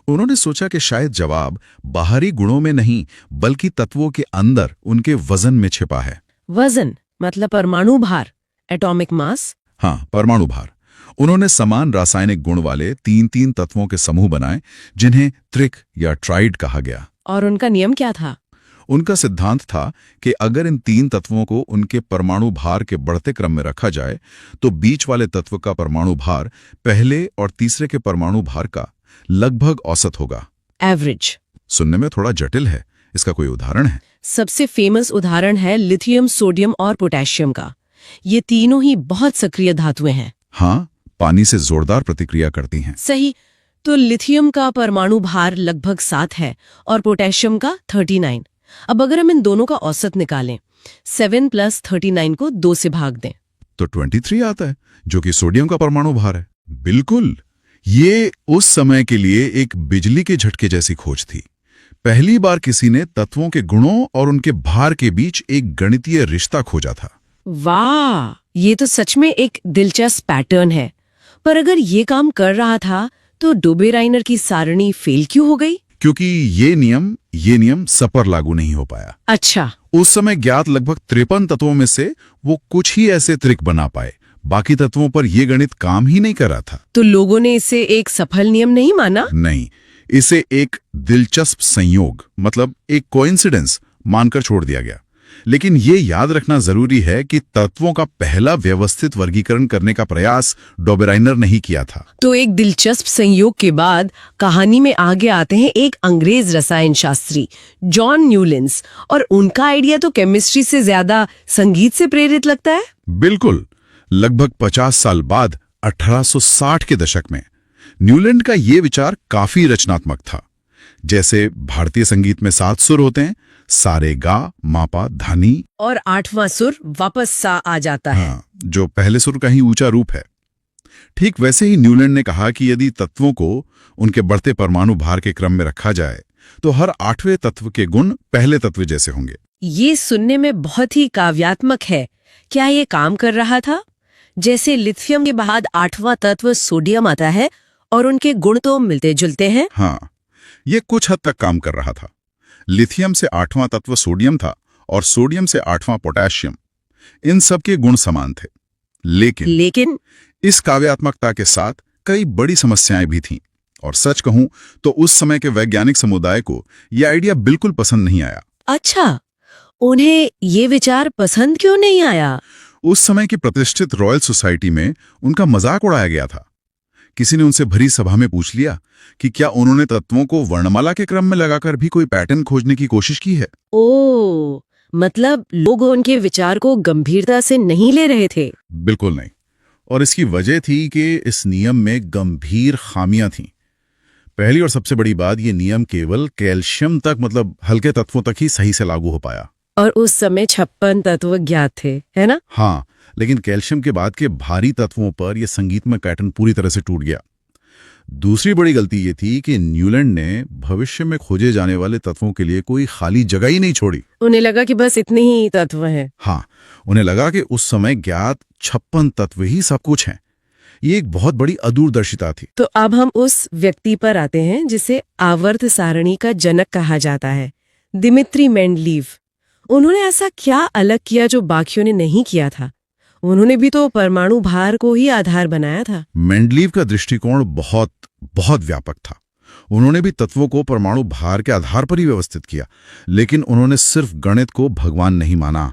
उन्होंने सोचा कि शायद जवाब बाहरी गुणों में नहीं बल्कि तत्वों के अंदर उनके वजन में छिपा है। वजन मतलब परमाणु भार, एटॉमिक मास। हाँ, परमाणु भार। उन्होंने समान रासायनिक गुण वाले 3 तत्वों के समूह बनाए जिन्हें त्रिक या ट्राइड कहा गया। और उनका नियम क्या था? उनका सिद्धांत था कि अगर इन 3 तत्वों को उनके परमाणु भार के बढ़ते क्रम में रखा जाए तो बीच वाले तत्व का परमाणु भार पहले और तीसरे के परमाणु भार का लगभग औसत होगा। एवरेज। सुनने में थोड़ा जटिल है, इसका कोई उदाहरण है? सबसे फेमस उदाहरण है लिथियम, सोडियम और पोटेशियम का। ये तीनों ही बहुत सक्रिय धातुएं हैं। हाँ, पानी से जोरदार प्रतिक्रिया करती हैं। सही। तो लिथियम का परमाणु भार लगभग 7 है और पोटेशियम का 39। अब अगर हम इन दोनों का औसत निकालें, 7 + 39 को 2 से भाग दें तो 23 आता है, जो कि सोडियम का परमाणु भार है। बिल्कुल, ये उस समय के लिए एक बिजली के झटके जैसी खोज थी। पहली बार किसी ने तत्वों के गुणों और उनके भार के बीच एक गणितीय रिश्ता खोजा था। वाह, ये तो सच में एक दिलचस्प पैटर्न है। पर अगर ये काम कर रहा था तो डोबेराइनर की सारणी फेल क्यों हो गई? क्योंकि ये नियम सब पर लागू नहीं हो पाया। अच्छा। उस समय ज्ञात लगभग 53 तत्वों में से वो कुछ ही ऐसे त्रिक बना पाए, बाकी तत्वों पर यह गणित काम ही नहीं कर रहा था। तो लोगों ने इसे एक सफल नियम नहीं माना? नहीं, इसे एक दिलचस्प संयोग मतलब एक कोइंसिडेंस मानकर छोड़ दिया गया। लेकिन ये याद रखना जरूरी है कि तत्वों का पहला व्यवस्थित वर्गीकरण करने का प्रयास डोबेराइनर नहीं किया था। तो एक दिलचस्प संयोग के बाद कहानी में आगे आते हैं एक अंग्रेज रसायन शास्त्री जॉन न्यूलैंड्स, और उनका आइडिया तो केमिस्ट्री से ज्यादा संगीत से प्रेरित लगता है। बिल्कुल, लगभग 50 साल बाद 1860 के दशक में न्यूलैंड का ये विचार काफी रचनात्मक था। जैसे भारतीय संगीत में 7 सुर होते हैं, सारे गा, मापा, धानी, और 8वां सुर वापस सा आ जाता है। हाँ, जो पहले सुर का ही ऊंचा रूप है। ठीक वैसे ही न्यूलैंड ने कहा कि यदि तत्वों को उनके बढ़ते परमाणु भार के क्रम में रखा जाए तो हर 8वें तत्व के गुण पहले तत्व जैसे होंगे। ये सुनने में बहुत ही काव्यात्मक है। क्या ये काम कर रहा था? जैसे लिथियम के बाद 8वां तत्व सोडियम आता है और उनके गुण तो मिलते जुलते हैं। हाँ, ये कुछ हद तक काम कर रहा था। लिथियम से 8वां तत्व सोडियम था और सोडियम से 8वां पोटेशियम। इन सब के गुण समान थे। लेकिन इस काव्यात्मकता के साथ कई बड़ी समस्याएं भी थीं, और सच कहूं तो उस समय के वैज्ञानिक समुदाय को यह आइडिया बिल्कुल पसंद नहीं आया। अच्छा, उन्हें ये विचार पसंद क्यों नहीं आया? उस समय की प्रतिष्ठित रॉयल सोसाइटी में उनका मजाक उड़ाया गया था। किसी ने उनसे भरी सभा में पूछ लिया कि क्या उन्होंने तत्वों को वर्णमाला के क्रम में लगाकर भी कोई पैटर्न खोजने की कोशिश की है। ओह, मतलब लोग उनके विचार को गंभीरता से नहीं ले रहे थे। बिल्कुल नहीं, और इसकी वजह थी कि इस नियम में गंभीर खामियां थीं। पहली और सबसे बड़ी बात, ये नियम केवल कैल्शियम तक मतलब हल्के तत्वों तक ही सही से लागू हो पाया। और उस समय 56 तत्व ज्ञात थे, है ना? हाँ, लेकिन कैल्शियम के बाद के भारी तत्वों पर यह संगीतमय पैटर्न पूरी तरह से टूट गया। दूसरी बड़ी गलती ये थी कि न्यूलैंड ने भविष्य में खोजे जाने वाले तत्वों के लिए कोई खाली जगह ही नहीं छोड़ी। उन्हें लगा कि बस इतने ही तत्व हैं। हाँ, उन्हें लगा कि उस समय ज्ञात 56 तत्व ही सब कुछ हैं। ये एक बहुत बड़ी अदूरदर्शिता थी। तो अब हम उस व्यक्ति पर आते हैं जिसे आवर्त सारणी का जनक कहा जाता है, दिमित्री मेंडलीव। उन्होंने ऐसा क्या अलग किया जो बाकियों ने नहीं किया था? उन्होंने भी तो परमाणु भार को ही आधार बनाया था। मेंडलीव का दृष्टिकोण बहुत व्यापक था। उन्होंने भी तत्वों को परमाणु भार के आधार पर ही व्यवस्थित किया, लेकिन उन्होंने सिर्फ गणित को भगवान नहीं माना।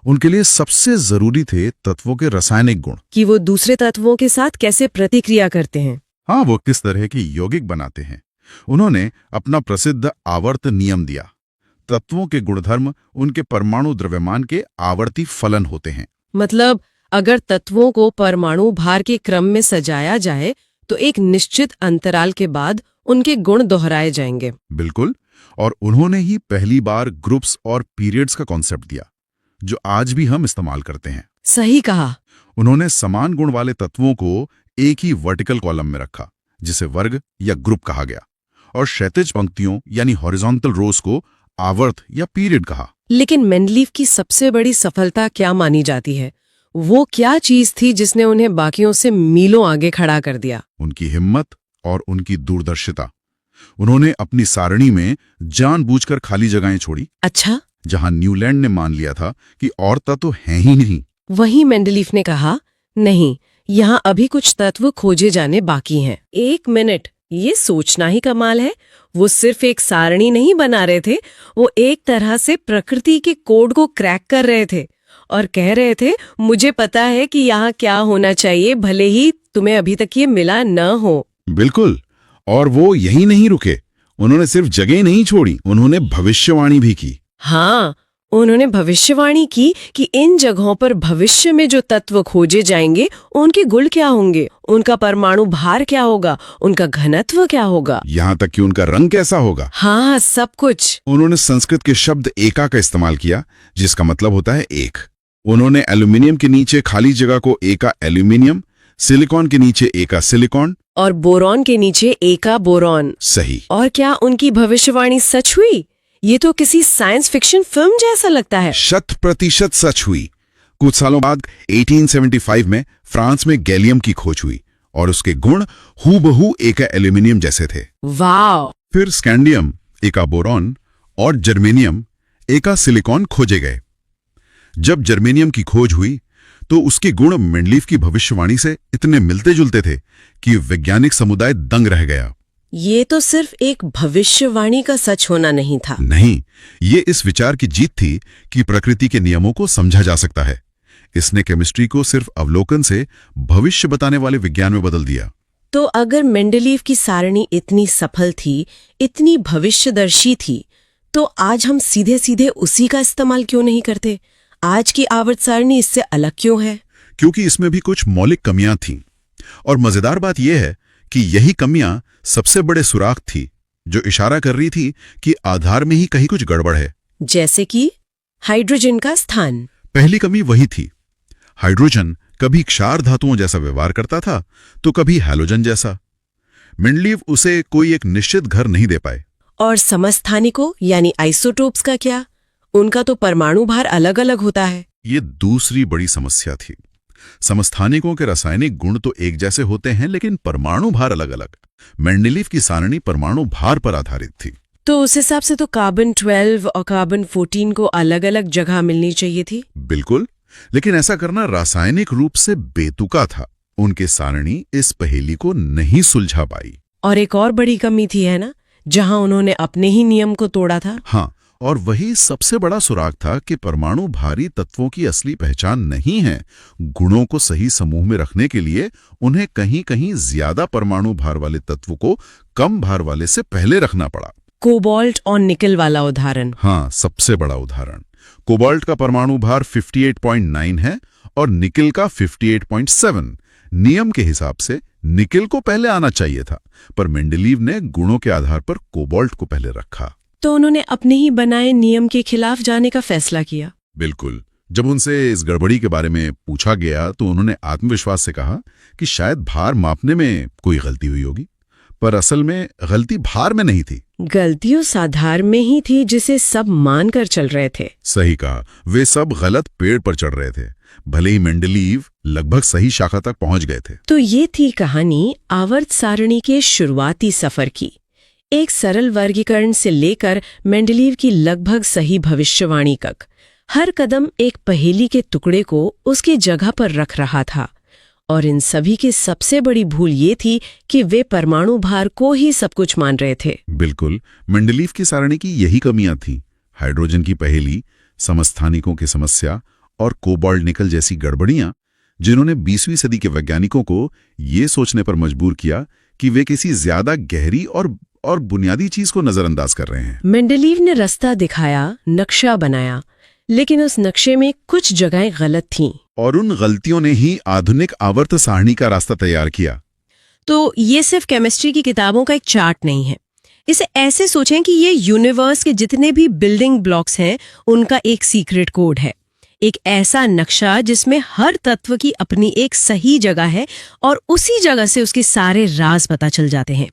उनके लिए सबसे जरूरी थे तत्वों के रासायनिक गुण, कि वो दूसरे तत्वों के साथ कैसे प्रतिक्रिया करते हैं। हाँ, वो किस तरह की यौगिक बनाते हैं। उन्होंने अपना प्रसिद्ध आवर्त नियम दिया। तत्वों के गुणधर्म उनके परमाणु द्रव्यमान के आवर्ती फलन होते हैं। मतलब अगर तत्वों को परमाणु भार के क्रम में सजाया जाए तो एक निश्चित अंतराल के बाद उनके गुण दोहराए जाएंगे। बिल्कुल, और उन्होंने ही पहली बार ग्रुप्स और पीरियड्स का कॉन्सेप्ट दिया, जो आज भी हम इस्तेमाल करते हैं। सही कहा। उन्होंने समान गुण वाले तत्वों को एक ही वर्टिकल कॉलम में रखा, जिसे वर्ग या ग्रुप कहा गया, और क्षैतिज पंक्तियों यानी हॉरिजॉन्टल रोज को आवर्त या पीरियड कहा। लेकिन मेंडलीव की सबसे बड़ी सफलता क्या मानी जाती है? वो क्या चीज थी जिसने उन्हें बाकियों से मीलों आगे खड़ा कर दिया? उनकी हिम्मत और उनकी दूरदर्शिता। उन्होंने अपनी सारणी में जानबूझकर खाली जगहें छोड़ी, अच्छा, जहां न्यूलैंड ने मान लिया था कि और तत्व हैं ही नहीं। वहीं मेंडलीफ ने कहा, नहीं, यहाँ अभी कुछ तत्व खोजे जाने बाकी हैं। 1 मिनट, ये सोचना ही कमाल है। वो सिर्फ एक सारणी नहीं बना रहे थे, वो एक तरह से प्रकृति के कोड को क्रैक कर रहे थे और कह रहे थे, मुझे पता है कि यहाँ क्या होना चाहिए, भले ही तुम्हें अभी तक ये मिला न हो। बिल्कुल, और वो यही नहीं रुके। उन्होंने सिर्फ जगह नहीं छोड़ी, उन्होंने भविष्यवाणी भी की। हाँ, उन्होंने भविष्यवाणी की कि इन जगहों पर भविष्य में जो तत्व खोजे जाएंगे उनके गुण क्या होंगे, उनका परमाणु भार क्या होगा, उनका घनत्व क्या होगा, यहां तक कि उनका रंग कैसा होगा। हाँ, सब कुछ। उन्होंने संस्कृत के शब्द एका का इस्तेमाल किया, जिसका मतलब होता है एक। उन्होंने एल्यूमिनियम के नीचे खाली जगह को एका एल्यूमिनियम, सिलिकॉन के नीचे एका सिलिकॉन और बोरॉन के नीचे एका बोरॉन। सही। और क्या उनकी भविष्यवाणी सच हुई? ये तो किसी साइंस फिक्शन फिल्म जैसा लगता है। 100% सच हुई। कुछ सालों बाद 1875 में फ्रांस में गैलियम की खोज हुई और उसके गुण हूबहू एका एल्यूमिनियम जैसे थे। वाह! फिर स्कैंडियम, एका बोरॉन और जर्मेनियम, एका सिलिकॉन खोजे गए। जब जर्मेनियम की खोज हुई तो उसके गुण मेंडलीफ की भविष्यवाणी से इतने मिलते जुलते थे कि वैज्ञानिक समुदाय दंग रह गया। ये तो सिर्फ एक भविष्यवाणी का सच होना नहीं था। नहीं, ये इस विचार की जीत थी कि प्रकृति के नियमों को समझा जा सकता है। इसने केमिस्ट्री को सिर्फ अवलोकन से भविष्य बताने वाले विज्ञान में बदल दिया। तो अगर मेंडलीव की सारणी इतनी सफल थी, इतनी भविष्यदर्शी थी, तो आज हम सीधे सीधे उसी का इस्तेमाल क्यों नहीं करते? आज की आवर्त सारणी इससे अलग क्यों है? क्योंकि इसमें भी कुछ मौलिक कमियां थीं। और मजेदार बात यह है कि यही कमियां सबसे बड़े सुराग थी, जो इशारा कर रही थी कि आधार में ही कहीं कुछ गड़बड़ है। जैसे कि हाइड्रोजन का स्थान। पहली कमी वही थी। हाइड्रोजन कभी क्षार धातुओं जैसा व्यवहार करता था तो कभी हैलोजन जैसा। मेंडलीव उसे कोई एक निश्चित घर नहीं दे पाए। और समस्थानिकों यानी आइसोटोप्स का क्या? उनका तो परमाणु भार अलग अलग होता है। ये दूसरी बड़ी समस्या थी। समस्थानिकों के रासायनिक गुण तो एक जैसे होते हैं, लेकिन परमाणु भार अलग अलग। मेंडलीव की सारणी परमाणु भार पर आधारित थी। तो उस हिसाब से तो कार्बन 12 और कार्बन 14 को अलग अलग जगह मिलनी चाहिए थी। बिल्कुल, लेकिन ऐसा करना रासायनिक रूप से बेतुका था। उनके सारणी इस पहेली को नहीं सुलझा पाई। और एक और बड़ी कमी थी, है ना, जहां उन्होंने अपने ही नियम को तोड़ा था। हाँ, और वही सबसे बड़ा सुराग था कि परमाणु भारी तत्वों की असली पहचान नहीं है। गुणों को सही समूह में रखने के लिए उन्हें कहीं कहीं ज्यादा परमाणु भार वाले तत्व को कम भार वाले से पहले रखना पड़ा। कोबाल्ट और निकल वाला उदाहरण। हाँ, सबसे बड़ा उदाहरण। कोबाल्ट का परमाणु भार 58.9 है और निकल का 58.7। नियम के हिसाब से निकल को पहले आना चाहिए था, पर मेंडलीव ने गुणों के आधार पर कोबाल्ट को पहले रखा। तो उन्होंने अपने ही बनाए नियम के खिलाफ जाने का फैसला किया। बिल्कुल। जब उनसे इस गड़बड़ी के बारे में पूछा गया तो उन्होंने आत्मविश्वास से कहा कि शायद भार मापने में कोई गलती हुई होगी, पर असल में गलती भार में नहीं थी। गलती उस आधार में ही थी जिसे सब मानकर चल रहे थे। सही कहा, वे सब गलत पेड़ पर चढ़ रहे थे, भले ही मेंडलीव लगभग सही शाखा तक पहुंच गए थे। तो ये थी कहानी आवर्त सारणी के शुरुआती सफर की। एक सरल वर्गीकरण से लेकर मेंडलीव की लगभग सही भविष्यवाणी तक, हर कदम एक पहेली के टुकड़े को उसकी जगह पर रख रहा था। और इन सभी की सबसे बड़ी भूल ये थी कि वे परमाणु भार को ही सब कुछ मान रहे थे। बिल्कुल, मेंडलीव की सारणी की यही कमियां थीं। हाइड्रोजन की पहेली, समस्थानिकों की समस्या और कोबाल्ट निकल जैसी गड़बड़ियां, जिन्होंने 20वीं सदी के वैज्ञानिकों को ये सोचने पर मजबूर किया कि वे किसी ज्यादा गहरी और बुनियादी चीज को नजरअंदाज कर रहे हैं। मेंडलीव ने रास्ता दिखाया, नक्शा बनाया, लेकिन उस नक्शे में कुछ जगहें गलत थीं। और उन गलतियों ने ही आधुनिक आवर्त सारणी का रास्ता तैयार किया। तो ये सिर्फ केमिस्ट्री की किताबों का एक चार्ट नहीं है। इसे ऐसे सोचें कि ये यूनिवर्स के जितने भी बिल्डिंग ब्लॉक्स हैं, उनका एक सीक्रेट कोड है। एक ऐसा नक्शा जिसमें हर तत्व की अपनी एक सही जगह है और उसी जगह से उसके सारे राज पता चल जाते हैं।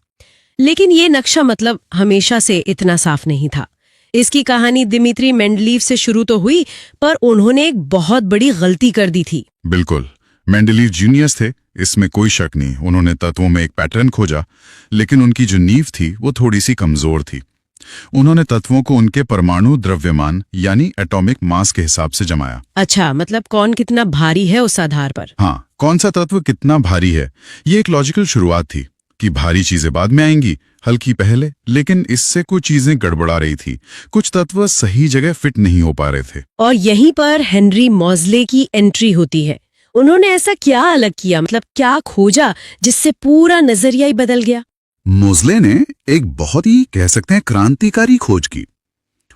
लेकिन ये नक्शा मतलब हमेशा से इतना साफ नहीं था। इसकी कहानी दिमित्री मेंडलीव से शुरू तो हुई, पर उन्होंने एक बहुत बड़ी गलती कर दी थी। बिल्कुल, मेंडलीव जीनियस थे, इसमें कोई शक नहीं, उन्होंने तत्वों में एक पैटर्न खोजा, लेकिन उनकी जो नींव थी वो थोड़ी सी कमजोर थी। उन्होंने तत्वों को उनके परमाणु द्रव्यमान यानी एटॉमिक मास के हिसाब से जमाया। अच्छा, मतलब कौन कितना भारी है उस आधार पर। हाँ, कौन सा तत्व कितना भारी है, ये एक लॉजिकल शुरुआत थी कि भारी चीजें बाद में आएंगी, हल्की पहले। लेकिन इससे कुछ चीजें गड़बड़ा रही थी, कुछ तत्व सही जगह फिट नहीं हो पा रहे थे। और यहीं पर हेनरी मॉजले की एंट्री होती है। उन्होंने ऐसा क्या अलग किया, मतलब क्या खोजा जिससे पूरा नजरिया ही बदल गया। मोज़ले ने एक बहुत ही कह सकते हैं क्रांतिकारी खोज की।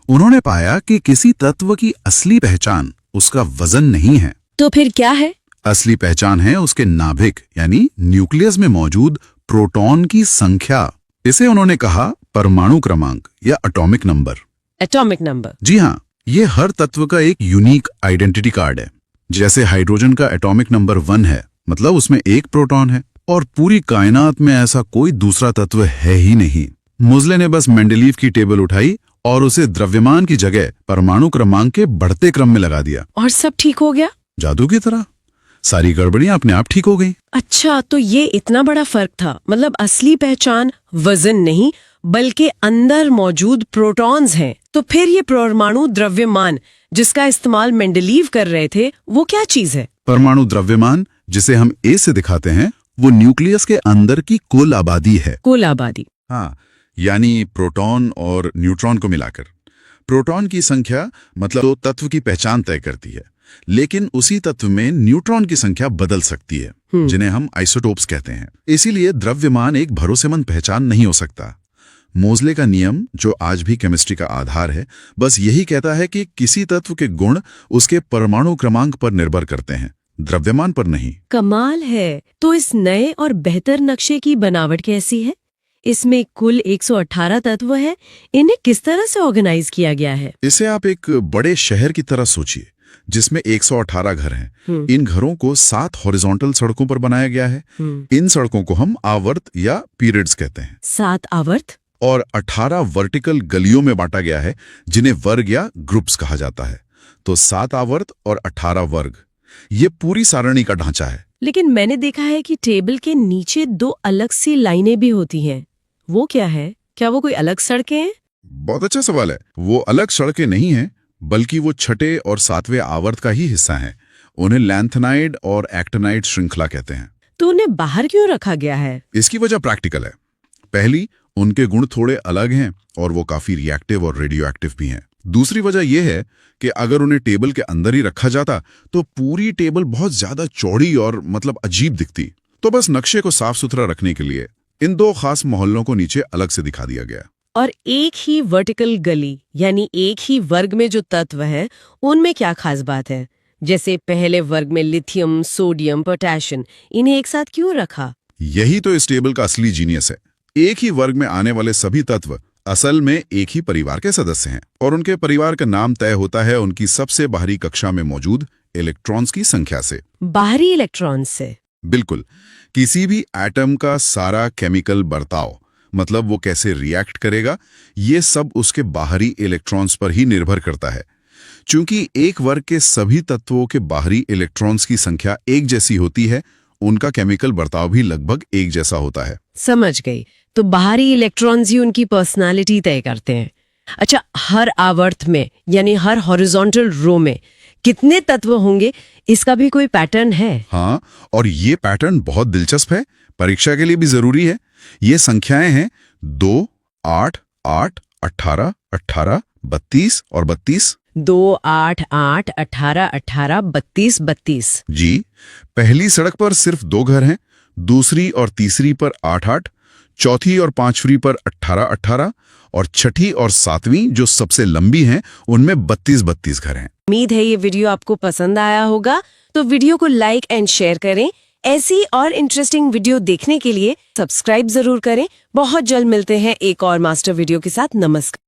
उन्होंने पाया कि किसी तत्व की असली पहचान उसका वजन नहीं है। तो फिर क्या है? असली पहचान है उसके नाभिक यानी न्यूक्लियस में मौजूद प्रोटॉन की संख्या। इसे उन्होंने कहा परमाणु क्रमांक या एटॉमिक नंबर। Atomic number. जी हाँ, ये हर तत्व का एक यूनिक आइडेंटिटी कार्ड है। जैसे हाइड्रोजन का एटॉमिक नंबर 1 है, मतलब उसमें एक प्रोटॉन है, और पूरी कायनात में ऐसा कोई दूसरा तत्व है ही नहीं। मोज़ले ने बस मेंडलीव की टेबल उठाई और उसे द्रव्यमान की जगह परमाणु क्रमांक के बढ़ते क्रम में लगा दिया, और सब ठीक हो गया। जादू की तरह सारी गड़बड़ियां अपने आप ठीक हो गई। अच्छा, तो ये इतना बड़ा फर्क था। मतलब असली पहचान वजन नहीं बल्कि अंदर मौजूद प्रोटॉन्स हैं। तो फिर ये परमाणु द्रव्यमान जिसका इस्तेमाल मेंडलीव कर रहे थे, वो क्या चीज है? परमाणु द्रव्यमान, जिसे हम ए से दिखाते हैं, वो न्यूक्लियस के अंदर की कुल आबादी है। कुल आबादी। हाँ, यानी प्रोटॉन और न्यूट्रॉन को मिलाकर। प्रोटॉन की संख्या मतलब तो तत्व की पहचान तय करती है, लेकिन उसी तत्व में न्यूट्रॉन की संख्या बदल सकती है, जिन्हें हम आइसोटोप्स कहते हैं। इसीलिए द्रव्यमान एक भरोसेमंद पहचान नहीं हो सकता। मोज़ले का नियम, जो आज भी केमिस्ट्री का आधार है, बस यही कहता है कि किसी तत्व के गुण उसके परमाणु क्रमांक पर निर्भर करते हैं, द्रव्यमान पर नहीं। कमाल है। तो इस नए और बेहतर नक्शे की बनावट कैसी है? इसमें कुल 118 तत्व है। इन्हें किस तरह से ऑर्गेनाइज किया गया है? इसे आप एक बड़े शहर की तरह सोचिए, जिसमें 118 घर हैं। इन घरों को 7 हॉरिजॉन्टल सड़कों पर बनाया गया है। इन सड़कों को हम आवर्त या पीरियड्स कहते हैं। 7 आवर्त? और 18 वर्टिकल गलियों में बांटा गया है, जिन्हें वर्ग या ग्रुप्स कहा जाता है। तो 7 आवर्त और 18 वर्ग, ये पूरी सारणी का ढांचा है। लेकिन मैंने देखा है कि टेबल के नीचे 2 अलग सी लाइनें भी होती हैं। वो क्या है? क्या वो कोई अलग सड़कें हैं? बहुत अच्छा सवाल है। वो अलग सड़कें नहीं हैं, बल्कि वो छठे और 7वें आवर्त का ही हिस्सा हैं। उन्हें लैंथनाइड और एक्टिनाइड श्रृंखला कहते हैं। तो उन्हें बाहर क्यों रखा गया है? इसकी वजह प्रैक्टिकल है। पहली, उनके गुण थोड़े अलग हैं और वो काफी रिएक्टिव और रेडियो एक्टिव भी हैं। दूसरी वजह यह है कि अगर उन्हें टेबल के अंदर ही रखा जाता तो पूरी टेबल बहुत ज्यादा चौड़ी और मतलब अजीब दिखती। तो बस नक्शे को साफ सुथरा रखने के लिए इन 2 खास मोहल्लों को नीचे अलग से दिखा दिया गया। और एक ही वर्टिकल गली यानी एक ही वर्ग में जो तत्व है, उनमें क्या खास बात है? जैसे पहले वर्ग में लिथियम, सोडियम, पोटेशियम, इन्हें एक साथ क्यों रखा? यही तो इस टेबल का असली जीनियस है। एक ही वर्ग में आने वाले सभी तत्व असल में एक ही परिवार के सदस्य हैं, और उनके परिवार का नाम तय होता है उनकी सबसे बाहरी कक्षा में मौजूद इलेक्ट्रॉन्स की संख्या से। बाहरी इलेक्ट्रॉन्स से? बिल्कुल। किसी भी एटम का सारा केमिकल बर्ताव, मतलब वो कैसे रिएक्ट करेगा, ये सब उसके बाहरी इलेक्ट्रॉन्स पर ही निर्भर करता है। चूंकि एक वर्ग के सभी तत्वों के बाहरी इलेक्ट्रॉन्स की संख्या एक जैसी होती है, उनका केमिकल बर्ताव भी लगभग एक जैसा होता है। समझ गई। तो बाहरी इलेक्ट्रॉन्स ही उनकी पर्सनालिटी तय करते हैं। अच्छा, हर आवर्त में यानी हर हॉरिजॉन्टल रो में कितने तत्व होंगे, इसका भी कोई पैटर्न है? हाँ, और ये पैटर्न बहुत दिलचस्प है, परीक्षा के लिए भी जरूरी है। ये संख्याएं हैं 2, 8, 8, 18, 18, 32 और 32। 2, 8, 8, 18, 18, 32, 32। जी, पहली सड़क पर सिर्फ 2 घर हैं, दूसरी और तीसरी पर 8, 8, चौथी और 5वीं पर 18, 18, और छठी और 7वीं जो सबसे लंबी हैं, उनमें 32, 32 घर हैं। उम्मीद है ये वीडियो आपको पसंद आया होगा, तो वीडियो को लाइक एंड शेयर करें। ऐसी और इंटरेस्टिंग वीडियो देखने के लिए सब्सक्राइब जरूर करें। बहुत जल्द मिलते हैं एक और मास्टर वीडियो के साथ। नमस्कार।